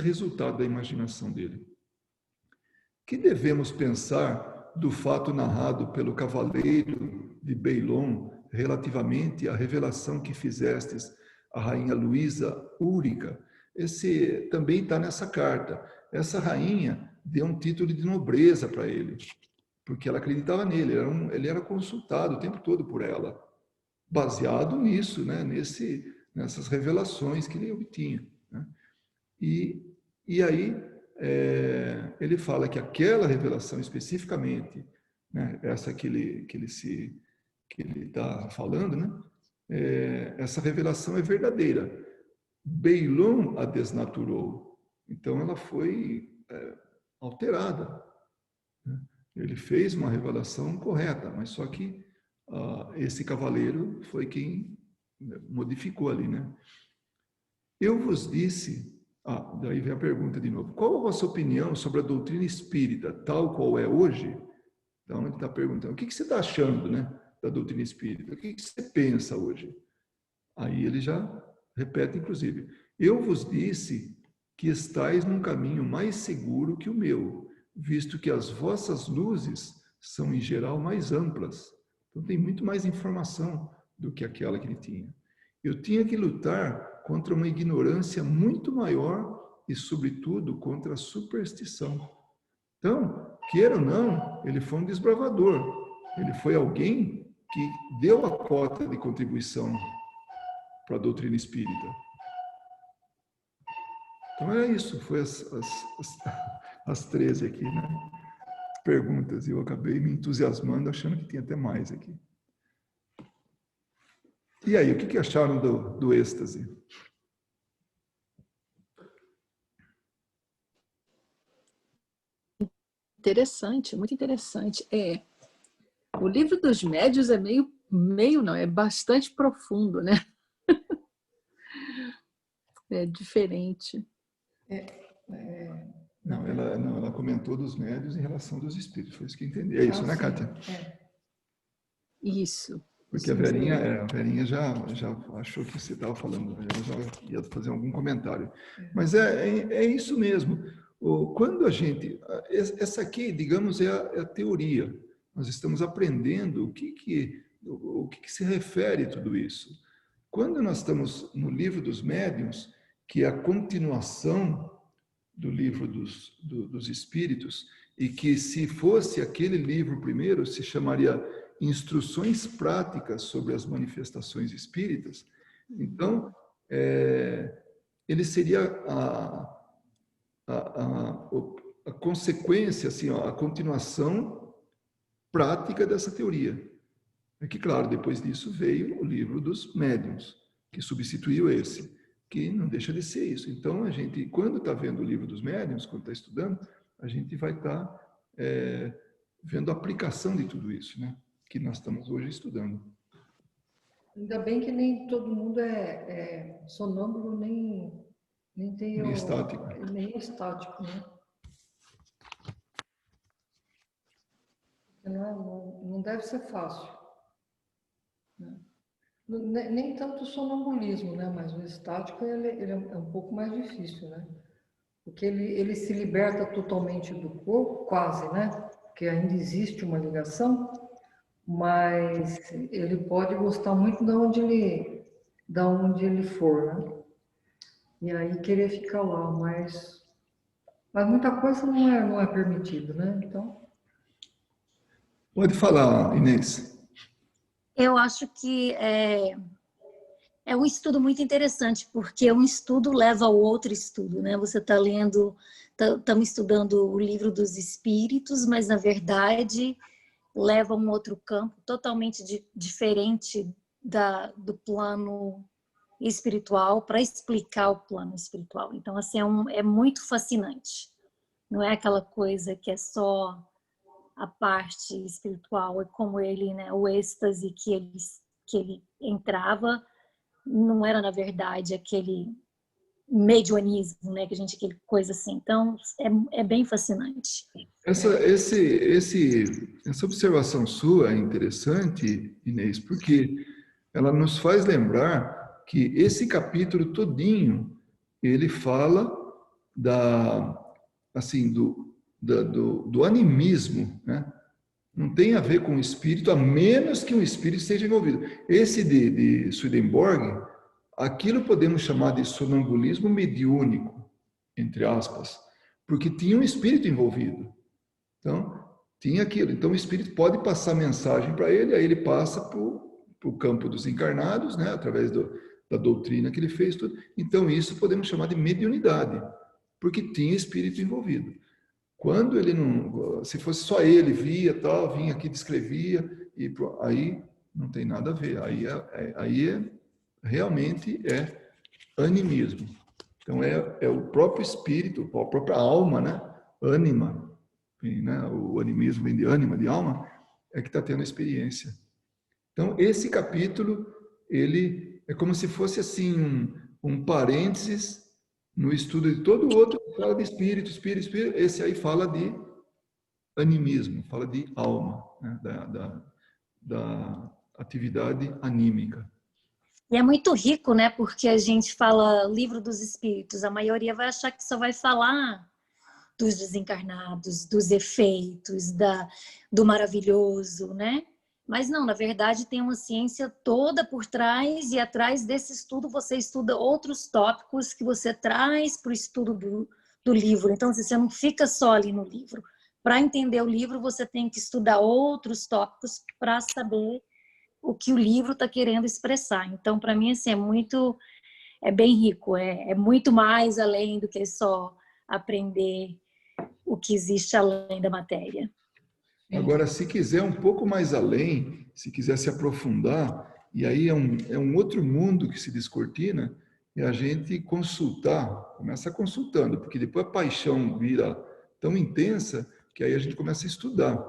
resultado da imaginação dele. Que devemos pensar do fato narrado pelo cavaleiro de Beilon relativamente à revelação que fizestes à rainha Luísa Úrica? Esse também está nessa carta. Essa rainha deu um título de nobreza para ele, porque ela acreditava nele, ele era consultado o tempo todo por ela, baseado nisso, né? Nessas revelações que ele obtinha, né? E aí ele fala que aquela revelação especificamente, né, essa que ele está falando, né, essa revelação é verdadeira. Beilon a desnaturou, então ela foi alterada, né? Ele fez uma revelação correta, mas só que esse cavaleiro foi quem modificou ali, né? Eu vos disse, daí vem a pergunta de novo, qual a vossa opinião sobre a doutrina espírita, tal qual é hoje? Então ele está perguntando, o que você está achando, né, da doutrina espírita? O que você pensa hoje? Aí ele já repete, inclusive, eu vos disse que estáis num caminho mais seguro que o meu, visto que as vossas luzes são, em geral, mais amplas. Então, tem muito mais informação do que aquela que ele tinha. Eu tinha que lutar contra uma ignorância muito maior e, sobretudo, contra a superstição. Então, queira ou não, ele foi um desbravador. Ele foi alguém que deu a cota de contribuição para a doutrina espírita. Então, era isso. Foi as 13 aqui, né? Perguntas, e eu acabei me entusiasmando, achando que tinha até mais aqui. E aí, o que acharam do êxtase? Interessante, muito interessante. O livro dos médiuns é meio não, é bastante profundo, né? É diferente. Não, ela comentou dos médiuns em relação dos espíritos, foi isso que eu entendi. É isso, né, Kátia? Isso. Porque a Verinha já achou que você estava falando, ela já ia fazer algum comentário. Mas é isso mesmo. Quando a gente... Essa aqui, digamos, é a teoria. Nós estamos aprendendo o que se refere a tudo isso. Quando nós estamos no livro dos médiuns, que é a continuação do livro dos espíritos, e que se fosse aquele livro primeiro, se chamaria Instruções Práticas sobre as Manifestações Espíritas. Então, ele seria a consequência, assim, a continuação prática dessa teoria. É que, claro, depois disso veio o livro dos médiuns, que substituiu esse, que não deixa de ser isso. Então, a gente, quando está vendo o livro dos médiuns, quando está estudando, a gente vai estar vendo a aplicação de tudo isso, né? Que nós estamos hoje estudando. Ainda bem que nem todo mundo é sonâmbulo, nem tem Nem estático. nem estático, né? Não deve ser fácil. Né? Nem tanto o sonambulismo, né? Mas o estático ele é um pouco mais difícil, né? Porque ele se liberta totalmente do corpo, quase, né? Porque ainda existe uma ligação, mas ele pode gostar muito de onde ele for, né? E aí querer ficar lá, mas muita coisa não é permitido, né? Então. Pode falar, Inês. Eu acho que é um estudo muito interessante, porque um estudo leva ao outro estudo, né? Você está lendo, estamos estudando o livro dos espíritos, mas na verdade leva a um outro campo totalmente diferente do plano espiritual para explicar o plano espiritual. Então, assim, é muito fascinante. Não é aquela coisa que é só a parte espiritual, é como ele, né, o êxtase que ele entrava, não era, na verdade, aquele medianismo, né, aquele coisa assim. Então, é bem fascinante. Essa observação sua é interessante, Inês, porque ela nos faz lembrar que esse capítulo todinho, ele fala do animismo, né? Não tem a ver com o espírito, a menos que um espírito esteja envolvido. Esse de Swedenborg, aquilo podemos chamar de sonambulismo mediúnico, entre aspas, porque tinha um espírito envolvido. Então, tinha aquilo. Então, o espírito pode passar mensagem para ele, aí ele passa para o campo dos encarnados, né, através da doutrina que ele fez. Tudo. Então, isso podemos chamar de mediunidade, porque tinha espírito envolvido. Quando ele não, se fosse só ele, via, tal, vinha aqui, descrevia, e aí não tem nada a ver. Aí realmente é animismo. Então é o próprio espírito, a própria alma, né? Ânima, né? O animismo vem de ânima, de alma, é que está tendo a experiência. Então esse capítulo ele é como se fosse assim um parênteses no estudo de todo o outro, fala de espírito, esse aí fala de animismo, fala de alma, né? da atividade anímica. E é muito rico, né? Porque a gente fala livro dos espíritos, a maioria vai achar que só vai falar dos desencarnados, dos efeitos, do maravilhoso, né? Mas não, na verdade tem uma ciência toda por trás, e atrás desse estudo você estuda outros tópicos que você traz para o estudo do livro. Então, você não fica só ali no livro. Para entender o livro, você tem que estudar outros tópicos para saber o que o livro está querendo expressar. Então, para mim, assim, é bem rico, é muito mais além do que só aprender o que existe além da matéria. Agora, se quiser um pouco mais além, se quiser se aprofundar, e aí é um outro mundo que se descortina, é a gente consultar, começa consultando, porque depois a paixão vira tão intensa que aí a gente começa a estudar.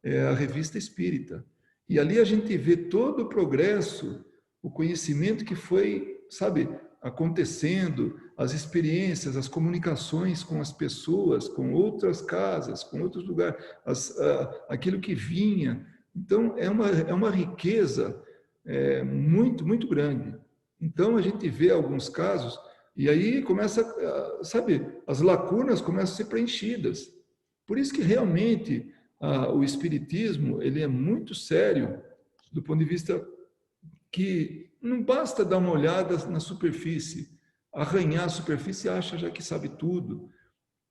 É a Revista Espírita. E ali a gente vê todo o progresso, o conhecimento que foi, sabe, acontecendo, as experiências, as comunicações com as pessoas, com outras casas, com outros lugares, aquilo que vinha. Então, é uma riqueza muito, muito grande. Então, a gente vê alguns casos, e aí começa, sabe, as lacunas começam a ser preenchidas. Por isso que realmente o Espiritismo ele é muito sério do ponto de vista que não basta dar uma olhada na superfície, arranhar a superfície e acha já que sabe tudo,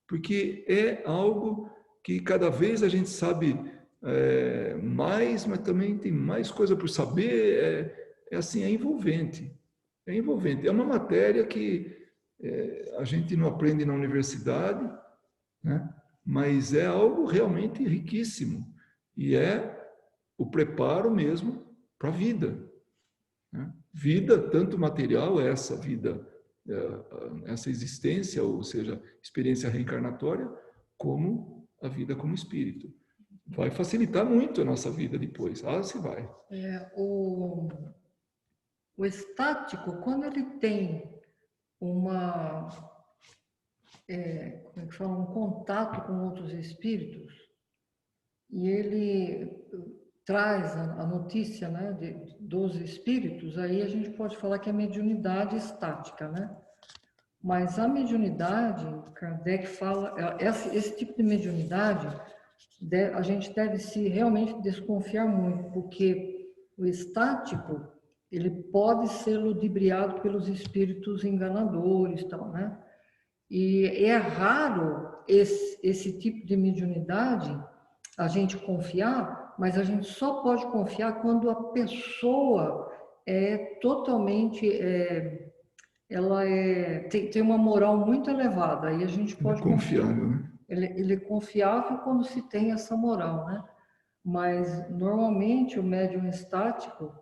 porque é algo que cada vez a gente sabe mais, mas também tem mais coisa por saber, assim, é envolvente. É envolvente. É uma matéria que a gente não aprende na universidade, né? Mas é algo realmente riquíssimo. E é o preparo mesmo para a vida. Né? Vida, tanto material, essa vida, essa existência, ou seja, experiência reencarnatória, como a vida como espírito. Vai facilitar muito a nossa vida depois. Se vai. O estático, quando ele tem uma, como é que fala, um contato com outros espíritos, e ele traz a notícia, né, dos espíritos, aí a gente pode falar que é mediunidade estática, né? Mas a mediunidade, Kardec fala, esse tipo de mediunidade, a gente deve se realmente desconfiar muito, porque o estático, ele pode ser ludibriado pelos espíritos enganadores, tal, né? E é raro esse tipo de mediunidade a gente confiar, mas a gente só pode confiar quando a pessoa é totalmente, ela tem uma moral muito elevada, aí a gente pode confiar, né? Ele é confiável quando se tem essa moral, né? Mas, normalmente, o médium estático,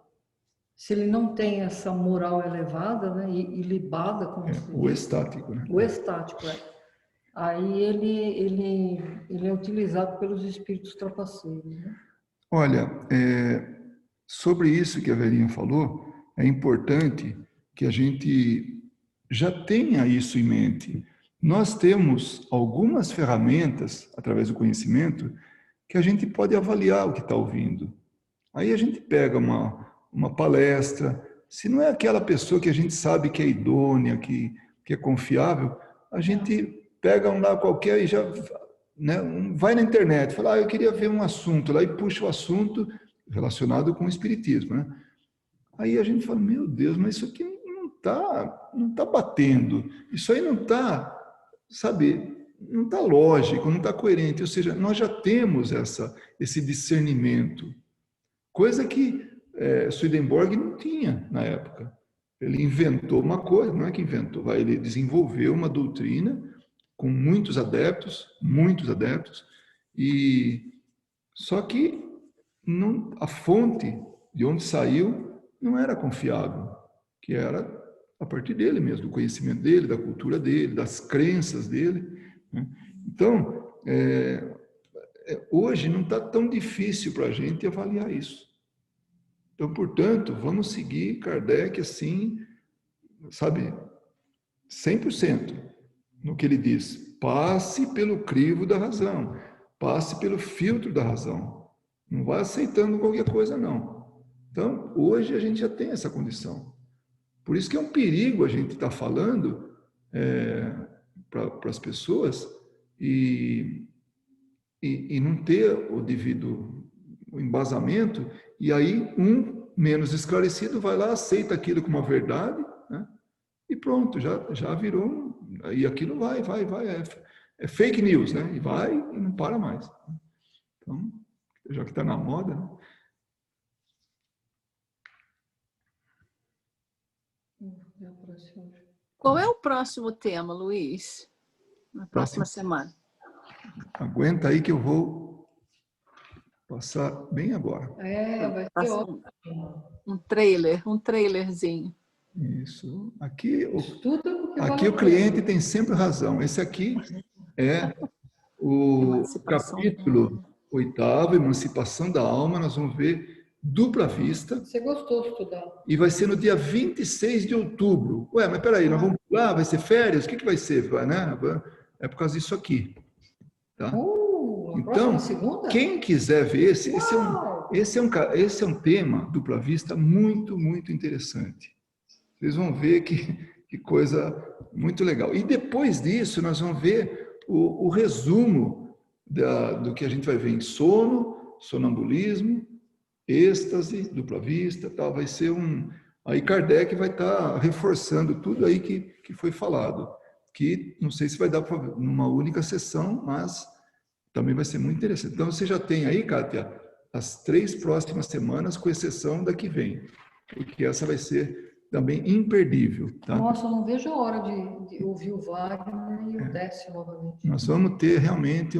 se ele não tem essa moral elevada, né, e libada, como se diz, o estático, né? O estático, aí ele é utilizado pelos espíritos trapaceiros, né? Olha, sobre isso que a Verinha falou, é importante que a gente já tenha isso em mente. Nós temos algumas ferramentas, através do conhecimento, que a gente pode avaliar o que está ouvindo. Aí a gente pega uma palestra, se não é aquela pessoa que a gente sabe que é idônea, que é confiável, a gente pega um lá qualquer e já, né, vai na internet, fala, eu queria ver um assunto lá, e puxa o assunto relacionado com o espiritismo, né? Aí a gente fala, meu Deus, mas isso aqui não tá batendo, isso aí não está, sabe, não está lógico, não está coerente, ou seja, nós já temos esse discernimento, coisa que Swedenborg não tinha na época. Ele inventou uma coisa, não é que inventou, ele desenvolveu uma doutrina com muitos adeptos, e só que a fonte de onde saiu não era confiável, que era a partir dele mesmo, do conhecimento dele, da cultura dele, das crenças dele, né? Então, hoje não está tão difícil para a gente avaliar isso. Então, portanto, vamos seguir Kardec assim, sabe, 100% no que ele diz. Passe pelo crivo da razão, passe pelo filtro da razão. Não vá aceitando qualquer coisa, não. Então, hoje a gente já tem essa condição. Por isso que é um perigo a gente estar falando para as pessoas e não ter o devido embasamento, e aí um menos esclarecido vai lá, aceita aquilo como uma verdade, né? E pronto, já virou, e aquilo vai, é fake news, né? E vai e não para mais. Então, já que está na moda, né? Qual é o próximo tema, Luiz? Na próxima semana. Aguenta aí que eu vou passar bem agora. Vai ser ótimo. Um trailerzinho. Isso. Aqui o cliente tem sempre razão. Esse aqui é o capítulo 8º, Emancipação da Alma. Nós vamos ver dupla vista. Você gostou de estudar? E vai ser no dia 26 de outubro. Ué, mas peraí, nós vamos lá, vai ser férias? O que vai ser? Né? É por causa disso aqui. Tá? Então, quem quiser ver, esse é um tema, dupla vista, muito, muito interessante. Vocês vão ver que coisa muito legal. E depois disso, nós vamos ver o resumo do que a gente vai ver em sono, sonambulismo, êxtase, dupla vista, tal. Vai ser Aí Kardec vai estar reforçando tudo aí que foi falado. Que não sei se vai dar para numa única sessão, mas também vai ser muito interessante. Então, você já tem aí, Kátia, as 3 próximas semanas, com exceção da que vem. Porque essa vai ser também imperdível. Tá? Nossa, eu não vejo a hora de ouvir o Wagner e o Décio novamente. Nós vamos ter realmente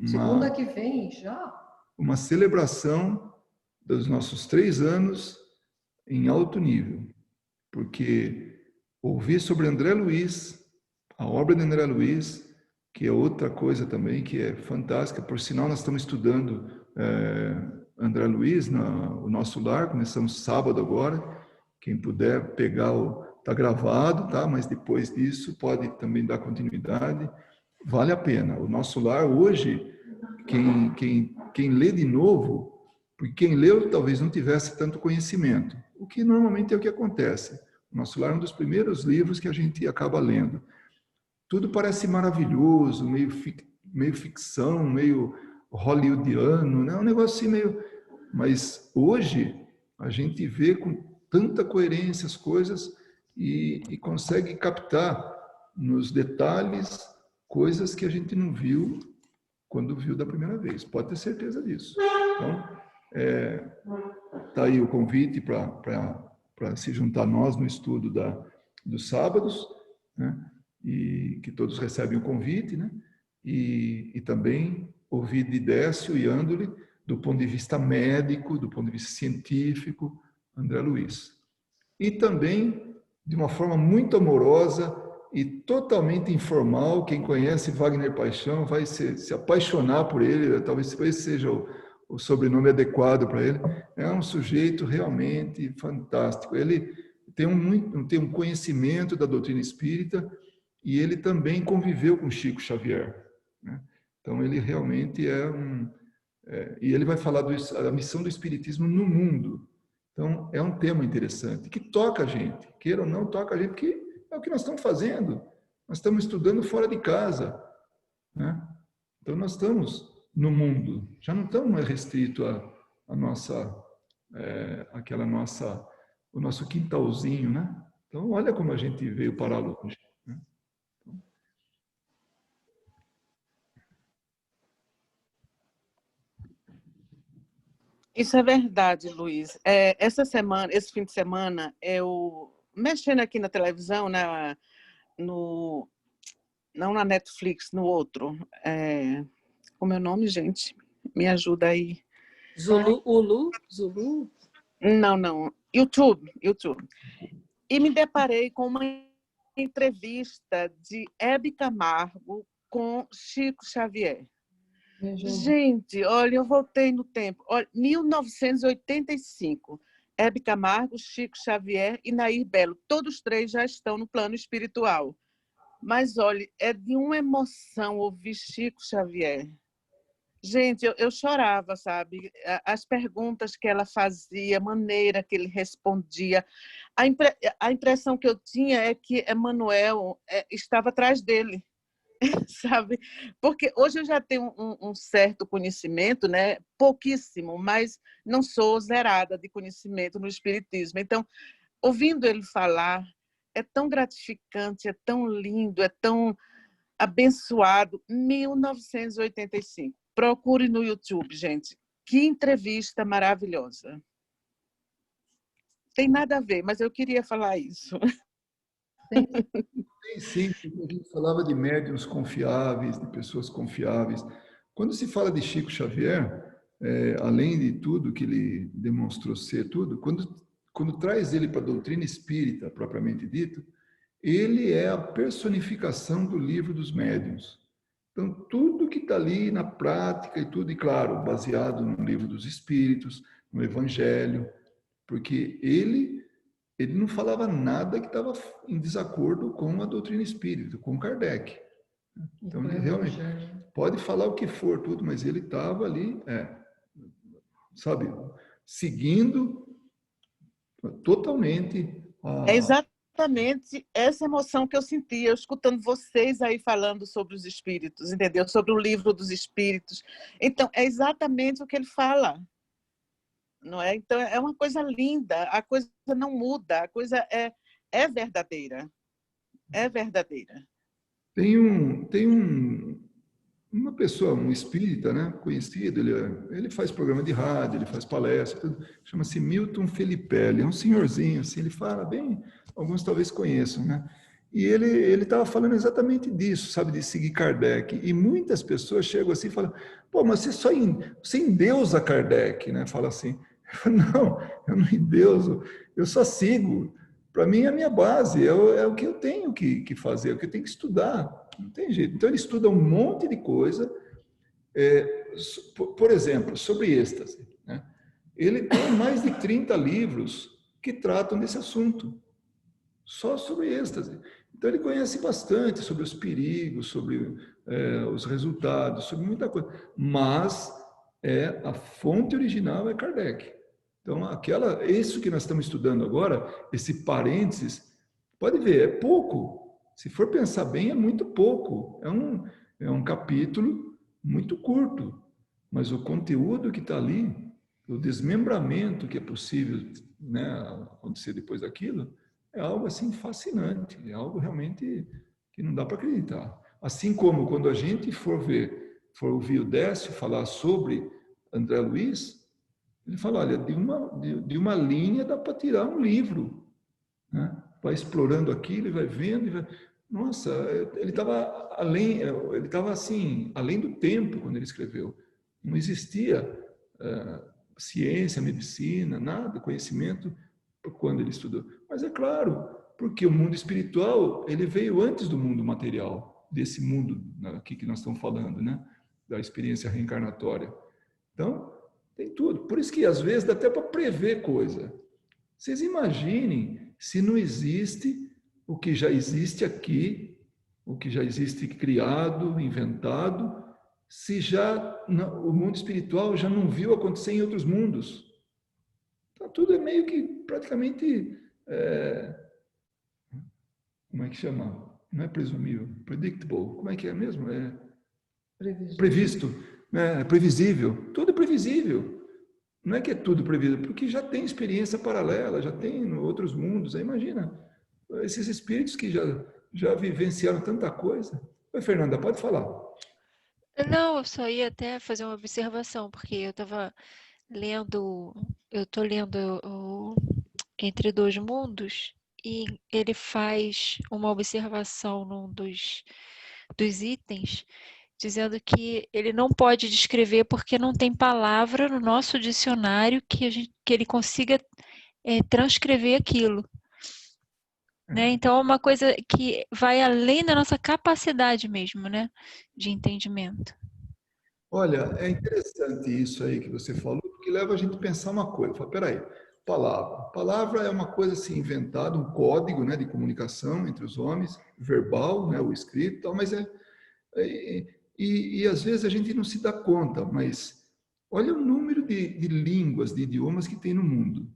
segunda que vem já? Uma celebração dos nossos 3 anos em alto nível, porque ouvir sobre André Luiz, a obra de André Luiz, que é outra coisa também que é fantástica. Por sinal, nós estamos estudando André Luiz no nosso lar, começamos sábado agora. Quem puder pegar, está gravado, tá? Mas depois disso pode também dar continuidade. Vale a pena. O nosso lar hoje, quem lê de novo, porque quem leu talvez não tivesse tanto conhecimento, o que normalmente é o que acontece. O nosso lar é um dos primeiros livros que a gente acaba lendo. Tudo parece maravilhoso, meio ficção, meio hollywoodiano, né? Um negócio assim meio... Mas hoje a gente vê com tanta coerência as coisas e consegue captar nos detalhes coisas que a gente não viu quando viu da primeira vez. Pode ter certeza disso. Então, tá aí o convite para se juntar a nós no estudo dos sábados, né? E que todos recebem o convite, né? E também ouvir de Décio e Andoli, do ponto de vista médico, do ponto de vista científico, André Luiz. E também, de uma forma muito amorosa e totalmente informal, quem conhece Wagner Paixão vai se apaixonar por ele, talvez esse seja o sobrenome adequado para ele. É um sujeito realmente fantástico. Ele tem um conhecimento da doutrina espírita e ele também conviveu com Chico Xavier, né? Então, ele realmente e ele vai falar da missão do espiritismo no mundo. Então, é um tema interessante, que toca a gente, queira ou não, toca a gente, porque é o que nós estamos fazendo. Nós estamos estudando fora de casa, né? Então, nós estamos no mundo, já não estamos mais restritos a nossa, o nosso quintalzinho, né? Então, olha como a gente veio parar longe. Isso é verdade, Luiz. Esse fim de semana, eu mexendo aqui na televisão, não na Netflix, no outro. Como é o nome, gente? Me ajuda aí. Zulu? Não. YouTube. E me deparei com uma entrevista de Hebe Camargo com Chico Xavier. Gente, olha, eu voltei no tempo. Olha, 1985. Hebe Camargo, Chico Xavier e Nair Belo. Todos 3 já estão no plano espiritual. Mas, olha, é de uma emoção ouvir Chico Xavier. Gente, eu chorava, sabe? As perguntas que ela fazia, a maneira que ele respondia. A impressão que eu tinha é que Emmanuel estava atrás dele. Sabe? Porque hoje eu já tenho um certo conhecimento, né? Pouquíssimo, mas não sou zerada de conhecimento no espiritismo. Então, ouvindo ele falar, é tão gratificante, é tão lindo, é tão abençoado. 1985. Procure no YouTube, gente. Que entrevista maravilhosa. Tem nada a ver, mas eu queria falar isso. Sim, porque a gente falava de médiuns confiáveis, de pessoas confiáveis. Quando se fala de Chico Xavier, além de tudo que ele demonstrou ser tudo, quando traz ele para a doutrina espírita, propriamente dito, ele é a personificação do livro dos médiuns. Então, tudo que está ali na prática e tudo, e claro, baseado no livro dos espíritos, no evangelho, porque ele não falava nada que estava em desacordo com a doutrina espírita, com Kardec. Então, ele realmente pode falar o que for, tudo, mas ele estava ali, sabe, seguindo totalmente É exatamente essa emoção que eu sentia, escutando vocês aí falando sobre os espíritos, entendeu? Sobre o livro dos espíritos. Então, é exatamente o que ele fala. Não é? Então, é uma coisa linda, a coisa não muda, a coisa é verdadeira. É verdadeira. Tem uma pessoa, um espírita, né, conhecido, ele faz programa de rádio, ele faz palestra, chama-se Milton Felipelli, é um senhorzinho, assim, ele fala bem, alguns talvez conheçam, né? E ele estava falando exatamente disso, sabe, de seguir Kardec. E muitas pessoas chegam assim e falam, pô, mas você endeusa Kardec, né? Fala assim. Eu falo, não, eu não endeuso, eu só sigo. Para mim, é a minha base, é o que eu tenho que fazer, é o que eu tenho que estudar. Não tem jeito. Então, ele estuda um monte de coisa. Por exemplo, sobre êxtase, né? Ele tem mais de 30 livros que tratam desse assunto, só sobre êxtase. Então, ele conhece bastante sobre os perigos, sobre os resultados, sobre muita coisa. Mas a fonte original é Kardec. Então, isso que nós estamos estudando agora, esse parênteses, pode ver, é pouco. Se for pensar bem, é muito pouco. É um capítulo muito curto. Mas o conteúdo que está ali, o desmembramento que é possível, né, acontecer depois daquilo, é algo assim fascinante, é algo realmente que não dá para acreditar. Assim como quando a gente for ouvir o Décio falar sobre André Luiz, ele fala, olha, de uma linha dá para tirar um livro, né? Vai explorando aquilo e vai vendo, nossa, ele estava assim, além do tempo quando ele escreveu. Não existia ciência, medicina, nada, conhecimento quando ele estudou. Mas é claro, porque o mundo espiritual, ele veio antes do mundo material, desse mundo aqui que nós estamos falando, né? Da experiência reencarnatória. Então, tem tudo. Por isso que, às vezes, dá até para prever coisa. Vocês imaginem se não existe o que já existe aqui, o que já existe criado, inventado, se o mundo espiritual já não viu acontecer em outros mundos. Então, tudo é meio que praticamente, como é que chama? Não é presumível, predictable. Como é que é mesmo? Previsto, né? É previsível. Tudo é previsível. Não é que é tudo previsível, porque já tem experiência paralela, já tem outros mundos. Aí imagina, esses espíritos que já vivenciaram tanta coisa. Oi, Fernanda, pode falar. Não, eu só ia até fazer uma observação, porque eu estou lendo Entre Dois Mundos, e ele faz uma observação num dos itens, dizendo que ele não pode descrever porque não tem palavra no nosso dicionário que ele consiga transcrever aquilo. Né? Então, é uma coisa que vai além da nossa capacidade mesmo, né, de entendimento. Olha, é interessante isso aí que você falou, porque leva a gente a pensar uma coisa. Fala, peraí, palavra. Palavra é uma coisa assim inventada, um código, né, de comunicação entre os homens, verbal, né, o escrito, tal, mas e às vezes a gente não se dá conta, mas olha o número de línguas, de idiomas que tem no mundo.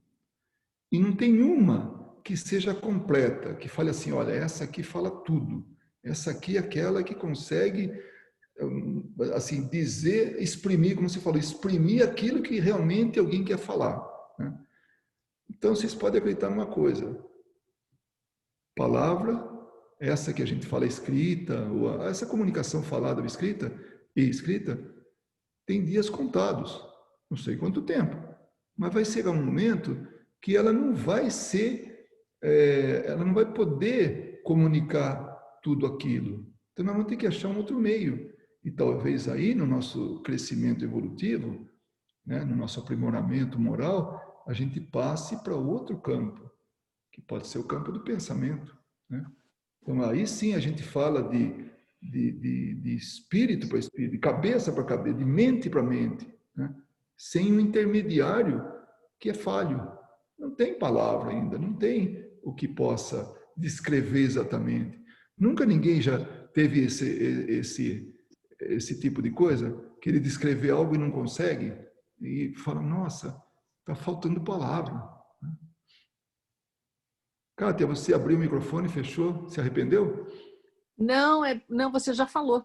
E não tem uma que seja completa, que fale assim, olha, essa aqui fala tudo. Essa aqui é aquela que consegue, assim, dizer, exprimir, como você falou, exprimir aquilo que realmente alguém quer falar, né? Então, vocês podem acreditar numa coisa. Palavra, essa que a gente fala escrita, ou essa comunicação falada ou escrita, e escrita, tem dias contados, não sei quanto tempo, mas vai chegar um momento que ela não vai ela não vai poder comunicar tudo aquilo. Então, nós vamos ter que achar um outro meio. E talvez aí, no nosso crescimento evolutivo, né, no nosso aprimoramento moral, a gente passe para outro campo, que pode ser o campo do pensamento, né? Então, aí sim a gente fala de espírito para espírito, de cabeça para cabeça, de mente para mente, né? Sem um intermediário que é falho. Não tem palavra ainda, não tem o que possa descrever exatamente. Nunca ninguém já teve esse tipo de coisa, que ele descrever algo e não consegue, e fala, nossa, está faltando palavra. Kátia, você abriu o microfone, fechou, se arrependeu? Não, não, você já falou.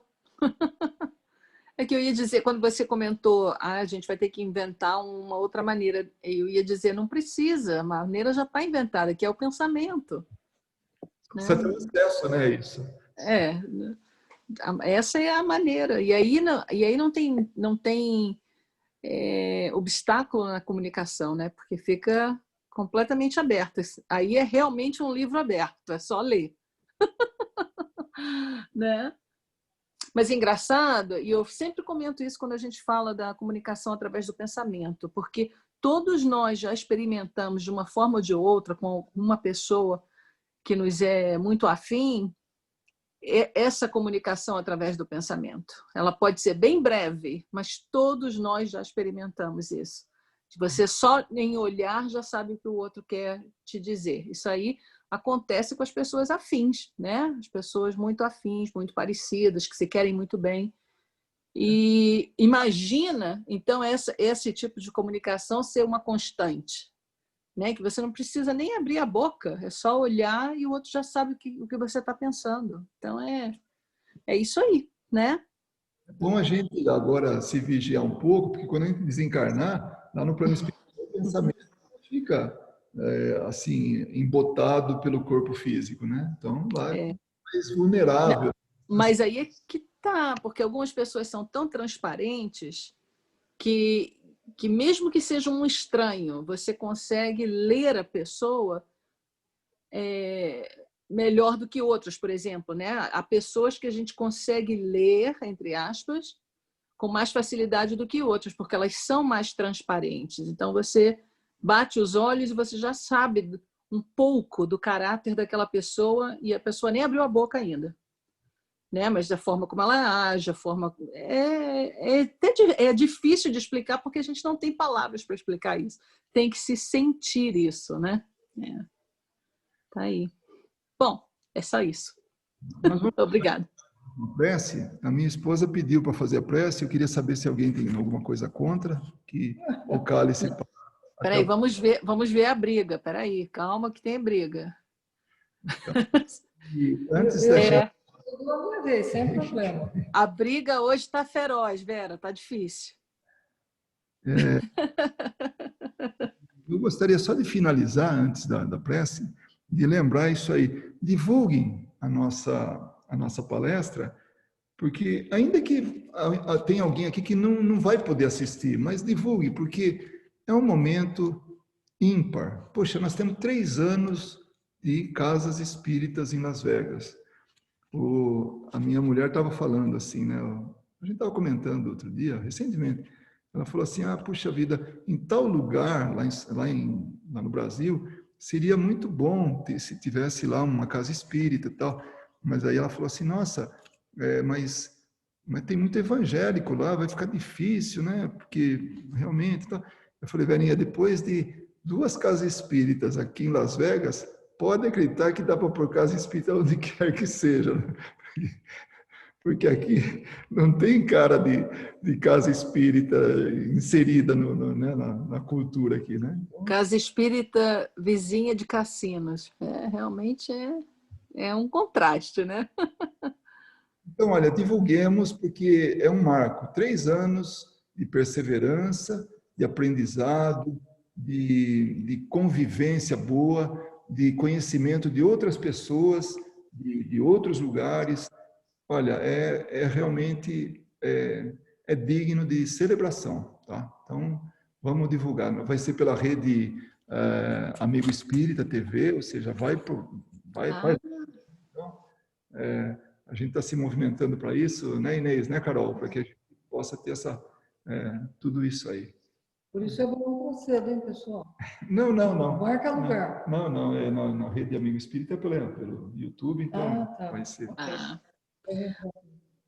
É que eu ia dizer, quando você comentou, a gente vai ter que inventar uma outra maneira, eu ia dizer, não precisa, a maneira já está inventada, que é o pensamento. Você tem acesso, né, a isso? Essa é a maneira. E aí não tem obstáculo na comunicação, né? Porque fica completamente aberto. Aí é realmente um livro aberto, é só ler. Né? Mas é engraçado, e eu sempre comento isso quando a gente fala da comunicação através do pensamento, porque todos nós já experimentamos de uma forma ou de outra com uma pessoa que nos é muito afim, essa comunicação através do pensamento. Ela pode ser bem breve, mas todos nós já experimentamos isso. Você só em olhar já sabe o que o outro quer te dizer. Isso aí acontece com as pessoas afins, né? As pessoas muito afins, muito parecidas, que se querem muito bem. E imagina, então, esse tipo de comunicação ser uma constante, né? Que você não precisa nem abrir a boca, é só olhar e o outro já sabe o que você está pensando. Então, é isso aí, né? É bom a gente agora se vigiar um pouco, porque quando a gente desencarnar, lá no plano espiritual, o pensamento fica assim, embotado pelo corpo físico, né? Então, lá é mais vulnerável. Mas aí é que tá, porque algumas pessoas são tão transparentes que mesmo que seja um estranho, você consegue ler a pessoa melhor do que outras, por exemplo, né? Há pessoas que a gente consegue ler, entre aspas, com mais facilidade do que outras, porque elas são mais transparentes. Então, você bate os olhos e você já sabe um pouco do caráter daquela pessoa e a pessoa nem abriu a boca ainda. Né? Mas da forma como ela age, a forma... É difícil de explicar porque a gente não tem palavras para explicar isso. Tem que se sentir isso, né? Tá aí. Bom, é só isso. Obrigada. Prece, a minha esposa pediu para fazer a prece, eu queria saber se alguém tem alguma coisa contra, que o cálice... Peraí, vamos ver a briga. Peraí, calma que tem briga. E antes da gente... Uma vez, sem problema. A briga hoje está feroz, Vera, está difícil. Eu gostaria só de finalizar, antes da prece, de lembrar isso aí. Divulguem a nossa palestra, porque ainda que tenha alguém aqui que não vai poder assistir, mas divulgue, porque é um momento ímpar. Poxa, nós temos 3 anos de casas espíritas em Las Vegas. A minha mulher estava falando assim, né? A gente estava comentando outro dia, recentemente. Ela falou assim: puxa vida, em tal lugar, lá no Brasil, seria muito bom se tivesse lá uma casa espírita e tal. Mas aí ela falou assim: nossa, mas tem muito evangélico lá, vai ficar difícil, né? Porque realmente. Tal. Eu falei: Verinha, depois de 2 casas espíritas aqui em Las Vegas, pode acreditar que dá para pôr casa espírita onde quer que seja. Porque aqui não tem cara de casa espírita inserida né, na cultura aqui, né? Casa espírita vizinha de cassinos. Realmente é um contraste, né? Então, olha, divulguemos, porque é um marco. 3 anos de perseverança, de aprendizado, de convivência boa, de conhecimento de outras pessoas, de outros lugares. Olha, realmente digno de celebração, tá? Então, vamos divulgar. Vai ser pela rede Amigo Espírita TV, ou seja, vai. Então, a gente está se movimentando para isso, né, Inês, né, Carol? Para que a gente possa ter tudo isso aí. Por isso é bom cedo, hein, pessoal? Não. Marca lugar. Não, é na rede Amigo Espírita pelo YouTube, então tá. vai ser.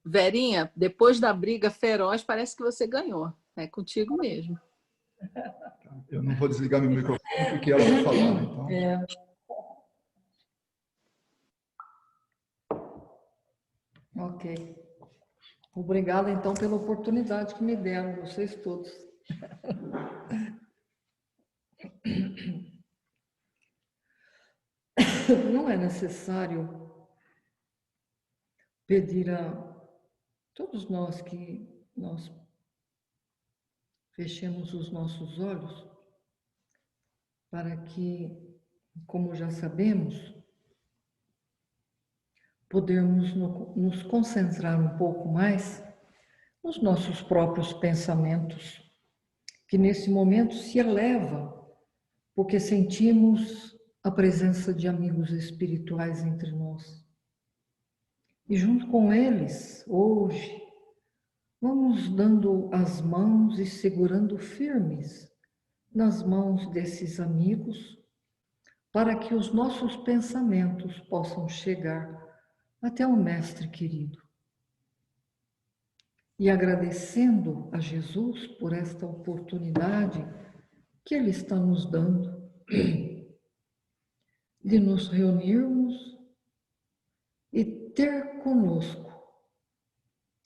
Verinha, depois da briga feroz, parece que você ganhou. É contigo mesmo. Eu não vou desligar meu microfone porque ela vai falar, então. Ok. Obrigada, então, pela oportunidade que me deram, vocês todos. Não é necessário pedir a todos nós que nós fechemos os nossos olhos para que, como já sabemos, podermos nos concentrar um pouco mais nos nossos próprios pensamentos, que nesse momento se eleva, porque sentimos a presença de amigos espirituais entre nós. E junto com eles, hoje, vamos dando as mãos e segurando firmes nas mãos desses amigos, para que os nossos pensamentos possam chegar até o Mestre querido. E agradecendo a Jesus por esta oportunidade que Ele está nos dando de nos reunirmos e ter conosco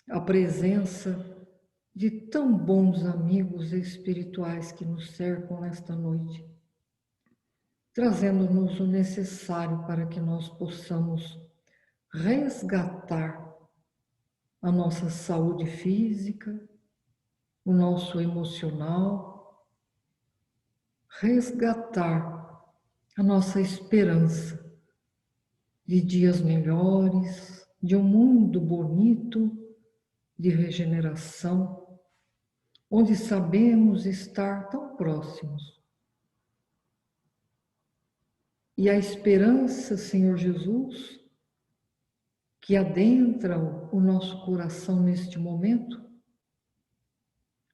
a presença de tão bons amigos espirituais que nos cercam nesta noite, trazendo-nos o necessário para que nós possamos resgatar a nossa saúde física, o nosso emocional, resgatar a nossa esperança de dias melhores, de um mundo bonito, de regeneração, onde sabemos estar tão próximos. E a esperança, Senhor Jesus, que adentra o nosso coração neste momento,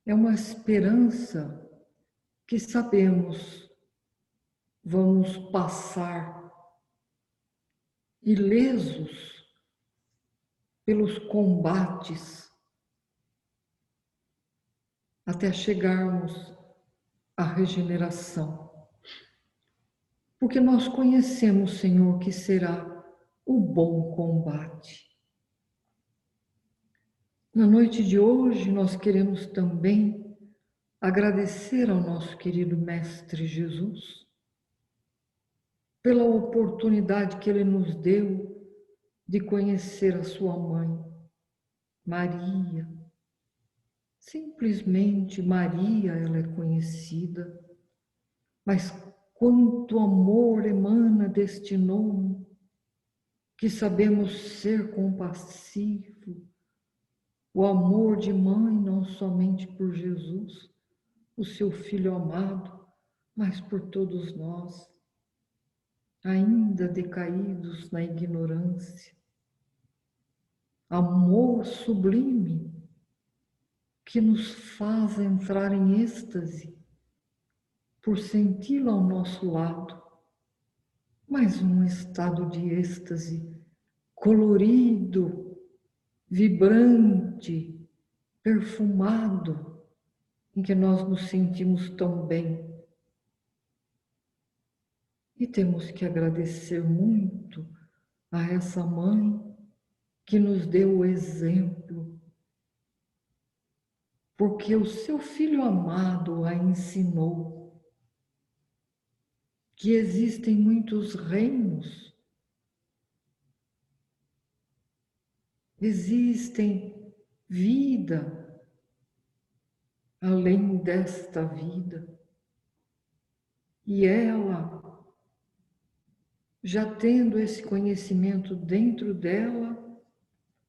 é uma esperança que sabemos vamos passar ilesos pelos combates até chegarmos à regeneração. Porque nós conhecemos, Senhor, que será o bom combate. Na noite de hoje, nós queremos também agradecer ao nosso querido Mestre Jesus pela oportunidade que Ele nos deu de conhecer a sua mãe, Maria. Simplesmente Maria, ela é conhecida, mas quanto amor emana deste nome, que sabemos ser compassivo, o amor de mãe não somente por Jesus, o seu Filho amado, mas por todos nós, ainda decaídos na ignorância. Amor sublime que nos faz entrar em êxtase por senti-lo ao nosso lado, mas um estado de êxtase colorido, vibrante, perfumado, em que nós nos sentimos tão bem. E temos que agradecer muito a essa mãe que nos deu o exemplo, porque o seu Filho amado a ensinou que existem muitos reinos, existem vida além desta vida. E ela, já tendo esse conhecimento dentro dela,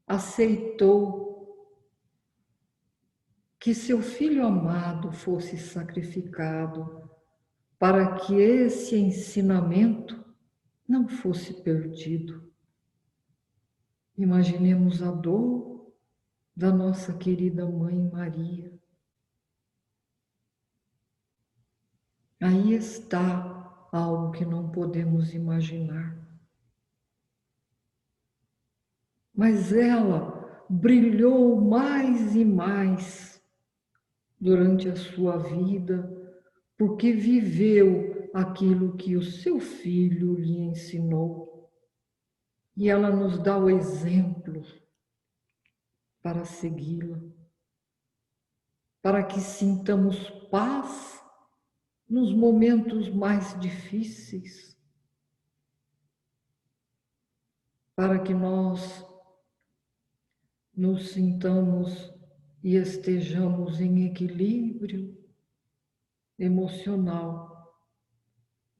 aceitou que seu Filho amado fosse sacrificado para que esse ensinamento não fosse perdido. Imaginemos a dor da nossa querida Mãe Maria. Aí está algo que não podemos imaginar. Mas ela brilhou mais e mais durante a sua vida, porque viveu aquilo que o seu Filho lhe ensinou. E ela nos dá o exemplo para segui-la, para que sintamos paz nos momentos mais difíceis, para que nós nos sintamos e estejamos em equilíbrio emocional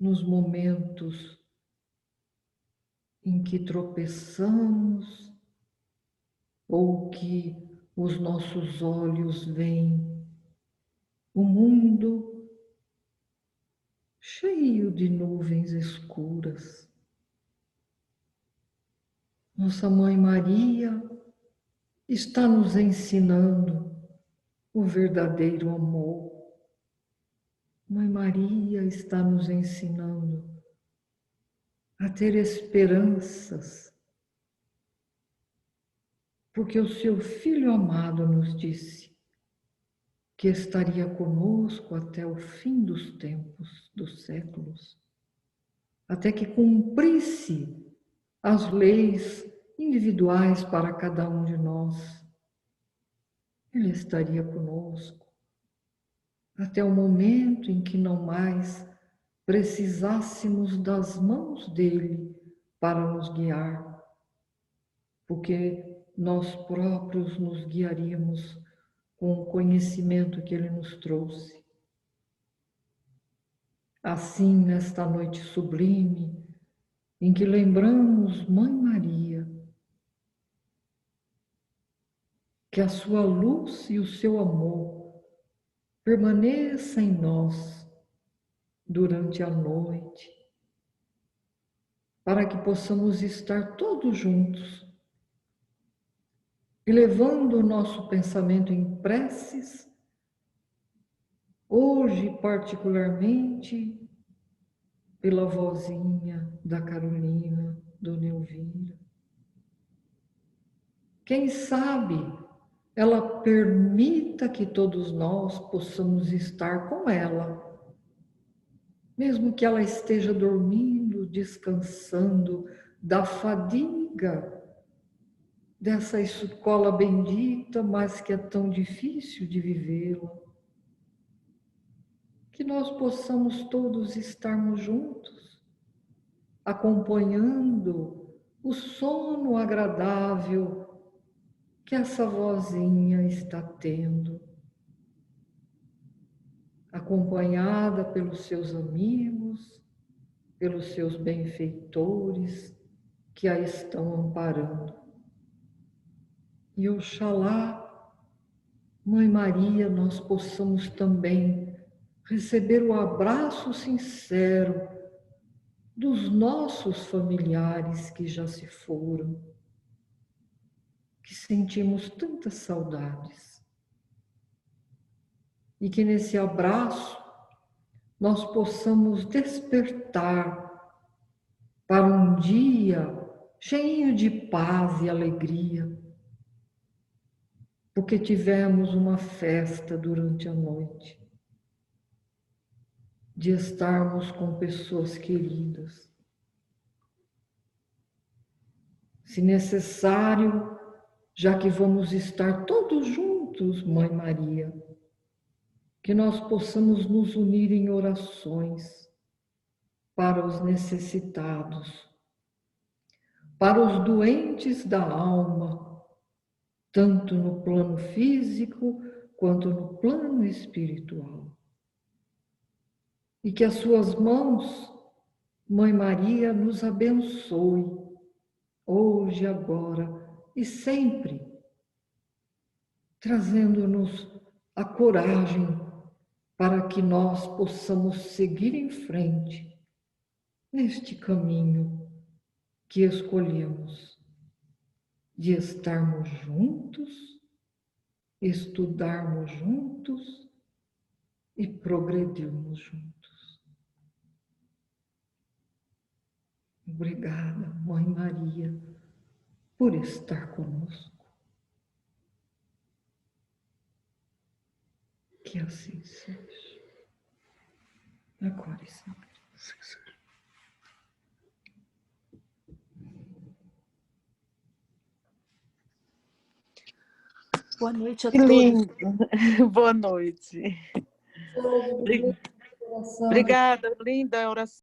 nos momentos em que tropeçamos ou que os nossos olhos veem o mundo cheio de nuvens escuras. Nossa Mãe Maria está nos ensinando o verdadeiro amor. Mãe Maria está nos ensinando a ter esperanças, porque o seu Filho amado nos disse que estaria conosco até o fim dos tempos, dos séculos, até que cumprisse as leis individuais para cada um de nós. Ele estaria conosco até o momento em que não mais precisássemos das mãos dele para nos guiar, porque nós próprios nos guiaríamos com o conhecimento que ele nos trouxe. Assim, nesta noite sublime, em que lembramos Mãe Maria, que a sua luz e o seu amor permaneça em nós durante a noite, para que possamos estar todos juntos, elevando o nosso pensamento em preces, hoje particularmente pela vozinha da Carolina, Dona Elvira. Quem sabe ela permita que todos nós possamos estar com ela, mesmo que ela esteja dormindo, descansando da fadiga dessa escola bendita, mas que é tão difícil de vivê-la. Que nós possamos todos estarmos juntos, acompanhando o sono agradável que essa vozinha está tendo, acompanhada pelos seus amigos, pelos seus benfeitores que a estão amparando. E oxalá, Mãe Maria, nós possamos também receber o abraço sincero dos nossos familiares que já se foram, que sentimos tantas saudades. E que nesse abraço nós possamos despertar para um dia cheio de paz e alegria, porque tivemos uma festa durante a noite, de estarmos com pessoas queridas. Se necessário, já que vamos estar todos juntos, Mãe Maria, que nós possamos nos unir em orações para os necessitados, para os doentes da alma, tanto no plano físico quanto no plano espiritual. E que as suas mãos, Mãe Maria, nos abençoe, hoje, agora e sempre, trazendo-nos a coragem para que nós possamos seguir em frente neste caminho que escolhemos, de estarmos juntos, estudarmos juntos e progredirmos juntos. Obrigada, Mãe Maria, por estar conosco. Que assim seja. Agora, Senhor. Assim seja. Boa noite a Que todos. lindo. Boa noite. Obrigada, linda oração.